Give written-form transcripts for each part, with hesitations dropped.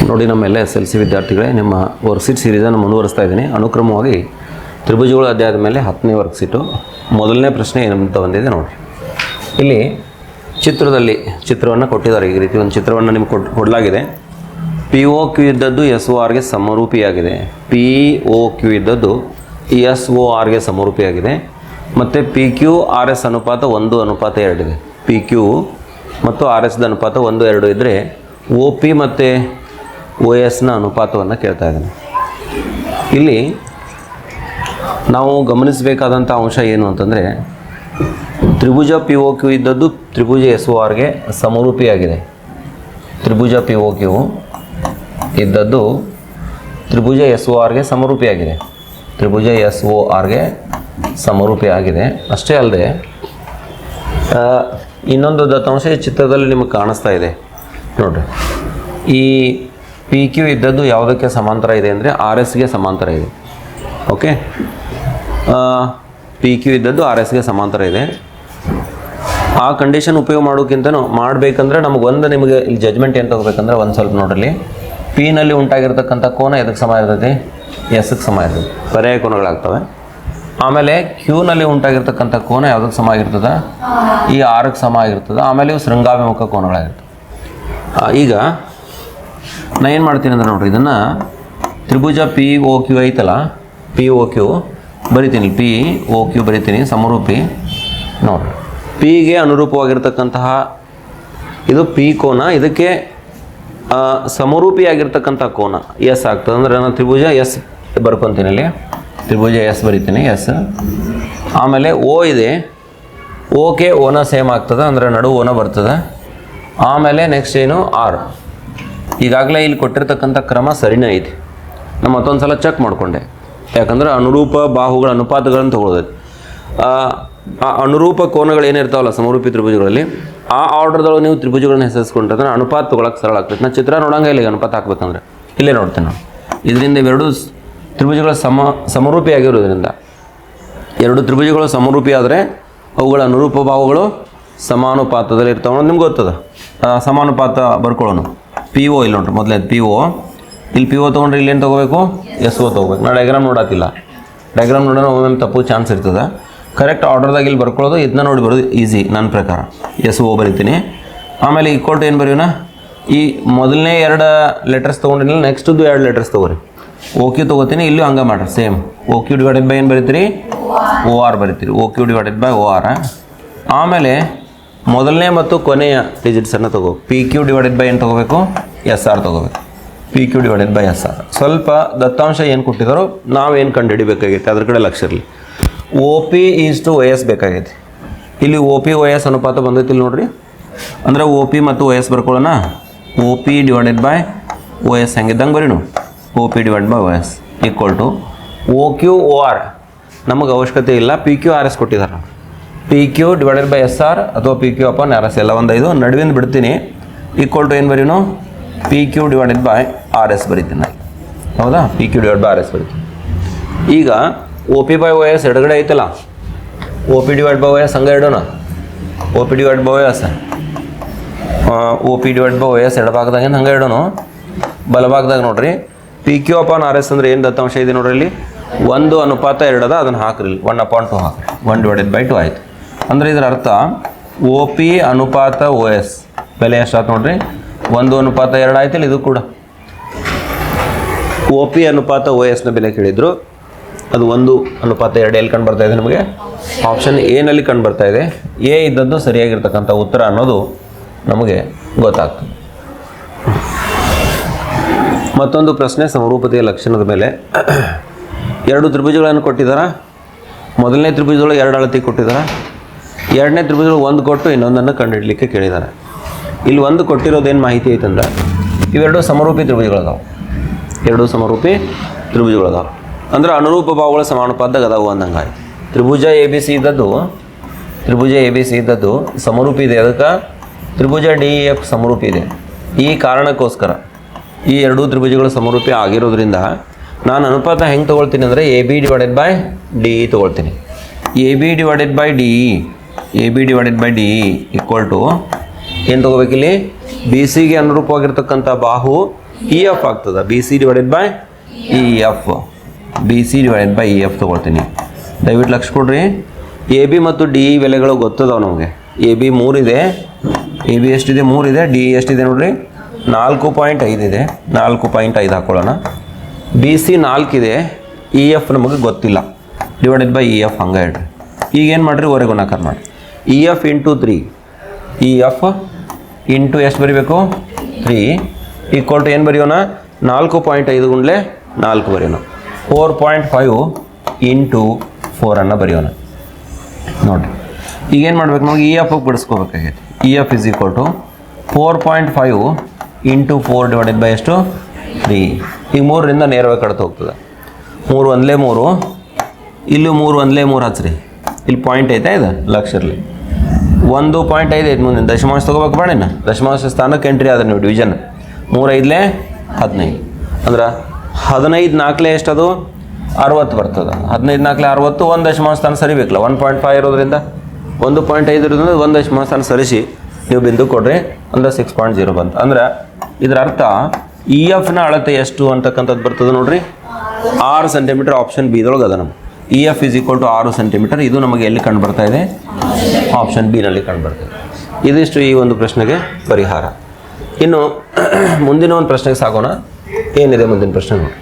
ನೋಡಿ ನಮ್ಮೆಲ್ಲ SLC ವಿದ್ಯಾರ್ಥಿಗಳೇ, ನಿಮ್ಮ ವರ್ಕ್ಶೀಟ್ ಸೀರೀಸನ್ನು ಮುಂದುವರಿಸ್ತಾ ಇದ್ದೀನಿ. ಅನುಕ್ರಮವಾಗಿ ತ್ರಿಭುಜಗಳ ಅಧ್ಯಾಯದ ಮೇಲೆ 10ನೇ ವರ್ಕ್ಶೀಟು. ಮೊದಲನೇ ಪ್ರಶ್ನೆ ಏನಂತ ಬಂದಿದೆ ನೋಡಿ. ಇಲ್ಲಿ ಚಿತ್ರವನ್ನು ಕೊಟ್ಟಿದ್ದಾರೆ. ಈ ರೀತಿ ಒಂದು ಚಿತ್ರವನ್ನು ನಿಮ್ಗೆ ಕೊಡಲಾಗಿದೆ. POQ ಇದ್ದದ್ದು SORಗೆ ಸಮರೂಪಿಯಾಗಿದೆ. POQ ಇದ್ದದ್ದು SORಗೆ ಸಮರೂಪಿಯಾಗಿದೆ. ಮತ್ತು PQRS ಅನುಪಾತ 1:2 ಇದೆ. PQ ಮತ್ತು RSದ ಅನುಪಾತ 1:2 ಇದ್ದರೆ OP ಮತ್ತು OSನ ಅನುಪಾತವನ್ನು ಕೇಳ್ತಾ ಇದ್ದಾನೆ. ಇಲ್ಲಿ ನಾವು ಗಮನಿಸಬೇಕಾದಂಥ ಅಂಶ ಏನು ಅಂತಂದರೆ, ತ್ರಿಭುಜ POQ ಇದ್ದದ್ದು ತ್ರಿಭುಜ SORಗೆ ಸಮರೂಪಿಯಾಗಿದೆ. ತ್ರಿಭುಜ POQ ಇದ್ದದ್ದು ತ್ರಿಭುಜ SORಗೆ ಸಮರೂಪಿಯಾಗಿದೆ. ತ್ರಿಭುಜ SORಗೆ ಸಮರೂಪಿಯಾಗಿದೆ. ಅಷ್ಟೇ ಅಲ್ಲದೆ ಇನ್ನೊಂದು ದತ್ತಾಂಶ ಈ ಚಿತ್ರದಲ್ಲಿ ನಿಮಗೆ ಕಾಣಿಸ್ತಾ ಇದೆ ನೋಡಿರಿ. ಈ PQ ಇದ್ದದ್ದು ಯಾವುದಕ್ಕೆ ಸಮಾಂತರ ಇದೆ ಅಂದರೆ RSಗೆ ಸಮಾಂತರ ಇದೆ. ಓಕೆ, PQ ಇದ್ದದ್ದು RSಗೆ ಸಮಾಂತರ ಇದೆ. ಆ ಕಂಡೀಷನ್ ಉಪಯೋಗ ಮಾಡೋಕ್ಕಿಂತನೂ ಮಾಡಬೇಕಂದ್ರೆ ನಿಮಗೆ ಇಲ್ಲಿ ಜಜ್ಮೆಂಟ್ ಏನು ತಗೋಬೇಕಂದ್ರೆ ಒಂದು ಸ್ವಲ್ಪ ನೋಡ್ರಿ. Pನಲ್ಲಿ ಉಂಟಾಗಿರ್ತಕ್ಕಂಥ ಕೋನ ಎದಕ್ಕೆ ಸಮ ಇರ್ತೈತಿ? Sಗೆ ಸಮ ಇರ್ತದೆ. ಪರ್ಯಾಯ ಕೋನಗಳಾಗ್ತವೆ. ಆಮೇಲೆ Qನಲ್ಲಿ ಉಂಟಾಗಿರ್ತಕ್ಕಂಥ ಕೋನ ಯಾವುದಕ್ಕೆ ಸಮ ಆಗಿರ್ತದೆ? ಈ Rಗೆ ಸಮ ಆಗಿರ್ತದೆ. ಆಮೇಲೆ ಇವು ಶೃಂಗಾಭಿಮುಖ ಕೋನಗಳಾಗಿರ್ತವೆ. ಈಗ ನಾನು ಏನು ಮಾಡ್ತೀನಿ ಅಂದ್ರೆ ನೋಡಿರಿ, ಇದನ್ನು ತ್ರಿಭುಜ POQ ಐತಲ್ಲ, POQ ಬರಿತೀನಿ. POQ ಬರಿತೀನಿ, ಸಮರೂಪಿ ನೋಡಿರಿ. Pಗೆ ಅನುರೂಪವಾಗಿರ್ತಕ್ಕಂತಹ ಇದು P ಕೋನ, ಇದಕ್ಕೆ ಸಮರೂಪಿಯಾಗಿರ್ತಕ್ಕಂಥ ಕೋನ S ಆಗ್ತದೆ. ಅಂದರೆ ನಾನು ತ್ರಿಭುಜ S ಬರ್ಕೊತೀನಿ. ಇಲ್ಲಿ ತ್ರಿಭುಜ S ಬರಿತೀನಿ, S. ಆಮೇಲೆ O ಇದೆ, ಓಕೆ ಓನ ಸೇಮ್ ಆಗ್ತದೆ, ಅಂದರೆ ನಡು ಓನ ಬರ್ತದೆ. ಆಮೇಲೆ ನೆಕ್ಸ್ಟ್ ಏನು? R. ಈಗಾಗಲೇ ಇಲ್ಲಿ ಕೊಟ್ಟಿರ್ತಕ್ಕಂಥ ಕ್ರಮ ಸರಿನೇ ಐತಿ. ನಾನು ಮತ್ತೊಂದು ಸಲ ಚೆಕ್ ಮಾಡಿಕೊಂಡೆ, ಯಾಕಂದ್ರೆ ಅನುರೂಪ ಬಾಹುಗಳ ಅನುಪಾತಗಳನ್ನು ತೊಗೊಳ್ಳೋದು. ಆ ಅನುರೂಪ ಕೋನಗಳು ಏನಿರ್ತಾವಲ್ಲ ಸಮರೂಪಿ ತ್ರಿಭುಜಗಳಲ್ಲಿ, ಆ ಆರ್ಡರ್ದೊಳಗೆ ನೀವು ತ್ರಿಭುಜಗಳನ್ನ ಹೆಸರಿಸ್ಕೊಂಡ್ರೆ ಅನುಪಾತ ತೊಗೊಳಕ್ಕೆ ಸರಳ ಆಗ್ತದೆ. ನಾನು ಚಿತ್ರ ನೋಡಂಗೆ ಇಲ್ಲ, ಅನುಪಾತ ಹಾಕ್ಬೇಕಂದ್ರೆ ಇಲ್ಲೇ ನೋಡ್ತೇನೆ ನಾನು. ಇದರಿಂದ ಇವೆರಡು ತ್ರಿಭುಜಗಳ ಸಮರೂಪಿ ಆಗಿರೋದ್ರಿಂದ, ಎರಡು ತ್ರಿಭುಜಗಳು ಸಮರೂಪಿ ಆದರೆ ಅವುಗಳ ಅನುರೂಪ ಬಾಹುಗಳು ಸಮಾನುಪಾತದಲ್ಲಿ ಇರ್ತಾವೆ. ನಿಮ್ಗೆ ಗೊತ್ತದ. ಸಮಾನುಪಾತ ಬರ್ಕೊಳ್ಳೋಣ. PO ಇಲ್ಲಿ ನೋಡ್ರಿ, ಮೊದಲನೇದು PO. ಇಲ್ಲಿ PO ತೊಗೊಂಡ್ರೆ ಇಲ್ಲೇನು ತೊಗೋಬೇಕು? SO ತೊಗೋಬೇಕು. ನಾನು ಡಯಾಗ್ರಾಮ್ ನೋಡತ್ತಿಲ್ಲ. ಡಯಾಗ್ರಾಮ್ ನೋಡೋಣ ಒಮ್ಮೆ ತಪ್ಪು ಚಾನ್ಸ್ ಇರ್ತದೆ. ಕರೆಕ್ಟ್ ಆರ್ಡರ್ದಾಗ ಇಲ್ಲಿ ಬರ್ಕೊಳ್ಳೋದು, ಇದನ್ನ ನೋಡಿ ಬರೋದು ಈಸಿ ನನ್ನ ಪ್ರಕಾರ. SO ಬರಿತೀನಿ. ಆಮೇಲೆ ಈಕ್ವಲ್ ಟು ಏನು ಬರೆಯೋಣ? ಈ ಮೊದಲನೇ 2 ಲೆಟರ್ಸ್ ತೊಗೊಂಡಿಲ್ಲ, ನೆಕ್ಸ್ಟದ್ದು 2 ಲೆಟರ್ಸ್ ತೊಗೋರಿ. OQ ತೊಗೋತೀನಿ. ಇಲ್ಲೂ ಹಂಗೆ ಮಾಡ್ರಿ ಸೇಮ್. OQ ಡಿವೈಡೆಡ್ ಬೈ ಏನು ಬರೀತೀರಿ? OR ಬರಿತೀರಿ. OQ divided by OR. ಆಮೇಲೆ ಮೊದಲನೇ ಮತ್ತು ಕೊನೆಯ ಡಿಜಿಟ್ಸನ್ನು ತೊಗೋ. PQ ಡಿವೈಡೆಡ್ ಬೈ ಏನು ತೊಗೋಬೇಕು? SR ತೊಗೋಬೇಕು. PQ divided by SR. ಸ್ವಲ್ಪ ದತ್ತಾಂಶ ಏನು ಕೊಟ್ಟಿದ್ದಾರೋ ನಾವೇನು ಕಂಡು ಹಿಡಿಬೇಕಾಗೈತೆ ಅದ್ರ ಕಡೆ ಲಕ್ಷ್ಯ ಇರಲಿ. OP ಈಸ್ ಟು OS ಬೇಕಾಗೈತಿ. ಇಲ್ಲಿ OP OS ಅನುಪಾತ ಬಂದೈತಿ ಇಲ್ಲಿ ನೋಡ್ರಿ. ಅಂದರೆ OP ಮತ್ತು OS ಬರ್ಕೊಳ್ಳೋಣ. OP ಡಿವೈಡೆಡ್ ಬೈ OS ಹೆಂಗಿದ್ದಂಗೆ ಬರೀನು. OP divide by OS equal to OQ OR. ನಮಗೆ ಅವಶ್ಯಕತೆ ಇಲ್ಲ, PQ RS ಕೊಟ್ಟಿದ್ದಾರೆ. PQ ಡಿವೈಡೆಡ್ ಬೈ SR ಅಥವಾ PQ ಅಪಾನ್ RS ಎಲ್ಲ ಒಂದು 5 ನಡುವಿಂದ ಬಿಡ್ತೀನಿ. ಈಕ್ವಲ್ ಟು ಏನು ಬರೀನು? PQ ಡಿವೈಡೆಡ್ ಬೈ RS ಬರಿತೀನಿ. ಹೌದಾ? PQ ಡಿವೈಡ್ ಬೈ RS ಬರಿತೀನಿ. ಈಗ OP ಬೈ OS ಎಡಗಡೆ ಐತಲ್ಲ, OP ಡಿವೈಡ್ ಬೈ OS ಹಂಗೆ ಇಡೋಣ. OP divide by OS, OP divide by OS ಎಡಭಾಗದಾಗ ಹಂಗೆ ಇಡೋಣ. ಬಲಭಾಗದಾಗ ನೋಡ್ರಿ PQ ಅಪಾನ್ RS ಅಂದರೆ ಏನು ದತ್ತಾಂಶ ಇದೆ ನೋಡ್ರಿ. ಇಲ್ಲಿ 1:2 ಅದ, ಅದನ್ನು ಹಾಕ್ರಿ. 1/2 ಹಾಕ್ರಿ. 1 ಡಿವೈಡೆಡ್ ಬೈ 2 ಆಯಿತು. ಅಂದರೆ ಇದರ ಅರ್ಥ OP ಅನುಪಾತ OS ಬೆಲೆ ಎಷ್ಟಾಯ್ತು ನೋಡ್ರಿ? 1:2 ಆಯ್ತಿಲ್ಲ. ಇದು ಕೂಡ OP ಅನುಪಾತ OSನ ಬೆಲೆ ಕೇಳಿದ್ರು. ಅದು 1:2 ಎಲ್ಲಿ ಕಂಡು ಬರ್ತಾ ಇದೆ ನಮಗೆ? ಆಪ್ಷನ್ ಎನಲ್ಲಿ ಕಂಡು ಬರ್ತಾ ಇದೆ. ಎ ಇದ್ದದ್ದು ಸರಿಯಾಗಿರ್ತಕ್ಕಂಥ ಉತ್ತರ ಅನ್ನೋದು ನಮಗೆ ಗೊತ್ತಾಗ್ತದೆ. ಮತ್ತೊಂದು ಪ್ರಶ್ನೆ ಸಮರೂಪತೆಯ ಲಕ್ಷಣದ ಮೇಲೆ. 2 ತ್ರಿಭುಜಗಳನ್ನು ಕೊಟ್ಟಿದ್ದಾರೆ. ಮೊದಲನೇ ತ್ರಿಭುಜದೊಳಗೆ 2 ಅಳತೆ ಕೊಟ್ಟಿದ್ದಾರೆ. ಎರಡನೇ ತ್ರಿಭುಜಗಳು 1 ಕೊಟ್ಟು ಇನ್ನೊಂದನ್ನು ಕಂಡುಹಿಡಲಿಕ್ಕೆ ಕೇಳಿದ್ದಾರೆ. ಇಲ್ಲಿ 1 ಕೊಟ್ಟಿರೋದೇನು ಮಾಹಿತಿ ಐತಂದ್ರೆ, ಇವೆರಡು ಸಮರೂಪಿ ತ್ರಿಭುಜಗಳದಾವೆ. 2 ಸಮರೂಪಿ ತ್ರಿಭುಜಗಳದಾವೆ ಅಂದ್ರೆ ಅನುರೂಪ ಬಾಹುಗಳ ಸಮಾನುಪಾತದಾಗ ಅದಾವು ಅಂದಂಗೆ ಆಯ್ತು. ತ್ರಿಭುಜ ABC ಇದ್ದದ್ದು ಸಮರೂಪಿ ಇದೆ. ಅದಕ್ಕೆ ತ್ರಿಭುಜ DEF ಸಮರೂಪಿ ಇದೆ. ಈ ಕಾರಣಕ್ಕೋಸ್ಕರ ಈ 2 ತ್ರಿಭುಜಗಳು ಸಮರೂಪಿ ಆಗಿರೋದ್ರಿಂದ ನಾನು ಅನುಪಾತ ಹೆಂಗೆ ತೊಗೊಳ್ತೀನಿ ಅಂದರೆ AB ಡಿವೈಡೆಡ್ ಬೈ DE ತೊಗೊಳ್ತೀನಿ. AB divided by DE equal to ಏನು ತೊಗೋಬೇಕಿಲ್ಲಿ? ಬಿ ಸಿಗೆ ಅನುರೂಪವಾಗಿರ್ತಕ್ಕಂಥ ಬಾಹು ಇ ಎಫ್ ಆಗ್ತದೆ. B C divided by E F, B C divided by E F ತೊಗೊಳ್ತೀನಿ. ದಯವಿಟ್ಟು ಲಕ್ಷ ಕೊಡ್ರಿ. ಎ ಬಿ ಮತ್ತು ಡಿ ಇ ಬೆಲೆಗಳು ಗೊತ್ತದಾವೆ ನಮಗೆ. ಎ ಬಿ 3 ಇದೆ, ಎ ಬಿ ಎಷ್ಟಿದೆ 3 ಇದೆ, ಡಿ ಎಷ್ಟಿದೆ ನೋಡ್ರಿ 4.5 ಇದೆ, 4.5 ಹಾಕೊಳ್ಳೋಣ. ಬಿ ಸಿ 4 ಇದೆ, ಇ ಎಫ್ ನಮಗೆ ಗೊತ್ತಿಲ್ಲ, ಡಿವೈಡೆಡ್ ಬೈ ಇ ಎಫ್ ಹಂಗೆ ಹೇಳ್ರಿ. ಈಗೇನು ಮಾಡಿರಿ ಓರೆ ಗುಣಾಕಾರ ಮಾಡಿ. E F into 3, E F into ಎಷ್ಟು ಬರೀಬೇಕು 3 ಈಕ್ವಲ್ ಟು ಏನು ಬರೆಯೋಣ 4.5 ಗುಂಡ್ಲೆ 4 ಬರೆಯೋಣ. 4.5 ಇಂಟು 4 ಬರೆಯೋಣ. ನೋಡಿರಿ ಈಗೇನು ಮಾಡ್ಬೇಕು ನಾವು ಇ ಎಫ್ ಬಿಡಿಸ್ಕೋಬೇಕಾಗೈತಿ. E F is equal to 4.5 into 4 divided by ಎಷ್ಟು 3. ಈಗ 3ರಿಂದ ನೇರವಾಗಿ ಕಡಿತ ಹೋಗ್ತದೆ. 3 1 3, ಇಲ್ಲಿ 3 1 3 ಹಚ್ಚ್ರಿ. ಇಲ್ಲಿ ಪಾಯಿಂಟ್ ಐತೆ ಇದು ಲಕ್ಷ ಇರಲಿ. 1.5 ಐತೆ ಮುಂದಿನ ದಶಮಾಂಶ ತೊಗೋಬೇಕು ಬೇಡೇನ. ದಶಮಾಂಶ ಸ್ಥಾನಕ್ಕೆ ಎಂಟ್ರಿ ಆದ್ರೆ ನೀವು ಡಿವಿಷನ್ 3 5 15 ಅಂದ್ರೆ 15 4 ಎಷ್ಟದು 60 ಬರ್ತದೆ. 15 4 60, 1 ದಶಮಾಂಶ ಸ್ಥಾನ ಸರಿಬೇಕಲ್ಲ. 1.5 ಇರೋದ್ರಿಂದ 1.5 ಇರೋದ್ರಿಂದ 1 ದಶಮಾಂಶ ಸ್ಥಾನ ಸರಿಸಿ ನೀವು ಬಿಂದು ಕೊಡ್ರಿ ಅಂದ್ರೆ 6.0 ಬಂತು. ಅಂದ್ರೆ ಇದರ ಅರ್ಥ ಇ ಎಫ್ನ ಅಳತೆ ಎಷ್ಟು ಅಂತಕ್ಕಂಥದ್ದು ಬರ್ತದೆ ನೋಡ್ರಿ 6 ಸೆಂಟಿಮೀಟರ್. ಆಪ್ಷನ್ ಬಿ ದೊಳಗೆ ಅದ ನಮ್ಗೆ. E F is equal to 6 centimetre. ಇದು ನಮಗೆ ಎಲ್ಲಿ ಕಂಡು ಬರ್ತಾ ಇದೆ ಆಪ್ಷನ್ ಬಿ ನಲ್ಲಿ ಕಂಡು ಬರ್ತಾ ಇದೆ. ಇದಿಷ್ಟು ಈ ಒಂದು ಪ್ರಶ್ನೆಗೆ ಪರಿಹಾರ. ಇನ್ನು ಮುಂದಿನ ಒಂದು ಪ್ರಶ್ನೆಗೆ ಸಾಗೋಣ. ಏನಿದೆ ಮುಂದಿನ ಪ್ರಶ್ನೆ ನೋಡಿ.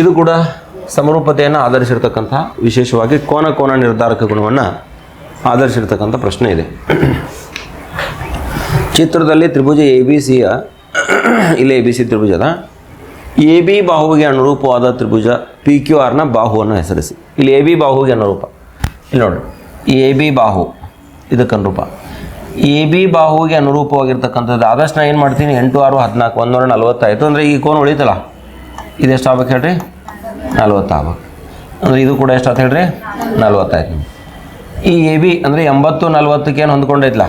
ಇದು ಕೂಡ ಸಮರೂಪತೆಯನ್ನು ಆಧರಿಸಿರ್ತಕ್ಕಂಥ, ವಿಶೇಷವಾಗಿ ಕೋನ ನಿರ್ಧಾರಕ ಗುಣವನ್ನು ಆಧರಿಸಿರ್ತಕ್ಕಂಥ ಪ್ರಶ್ನೆ ಇದೆ. ಚಿತ್ರದಲ್ಲಿ ತ್ರಿಭುಜ ಎ ಬಿ ಸಿಯ, ಇಲ್ಲಿ ಎ ಬಿ ಸಿ ತ್ರಿಭುಜದ ಎ ಬಿ ಬಾಹುವಿಗೆ ಅನುರೂಪವಾದ ತ್ರಿಭುಜ ಪಿ ಕ್ಯೂ ಆರ್ನ ಬಾಹುವನ್ನು ಹೆಸರಿಸಿ. ಇಲ್ಲಿ ಎ ಬಿ ಬಾಹುವಿಗೆ ಅನುರೂಪ. ಇಲ್ಲಿ ನೋಡಿರಿ ಎ ಬಿ ಬಾಹು ಇದಕ್ಕೆ ಅನುರೂಪ. ಎ ಬಿ ಬಾಹುವಿಗೆ ಅನುರೂಪವಾಗಿರ್ತಕ್ಕಂಥದ್ದು ಆದಷ್ಟು ನಾನು ಏನು ಮಾಡ್ತೀನಿ 8 6 14 140 ಆಯಿತು. ಅಂದರೆ ಈ ಕೋನ ಉಳಿತಲ್ಲ ಇದೆಷ್ಟು ಆಗ್ಬೇಕು ಹೇಳ್ರಿ 40 ಆಗ್ಬೇಕು. ಅಂದರೆ ಇದು ಕೂಡ ಎಷ್ಟು ಆಯ್ತು ಹೇಳ್ರಿ 40 ಆಯ್ತು. ಈ ಎ ಬಿ ಅಂದರೆ 80 40ಕ್ಕೆ ಏನು ಹೊಂದ್ಕೊಂಡೈತಲ್ಲ,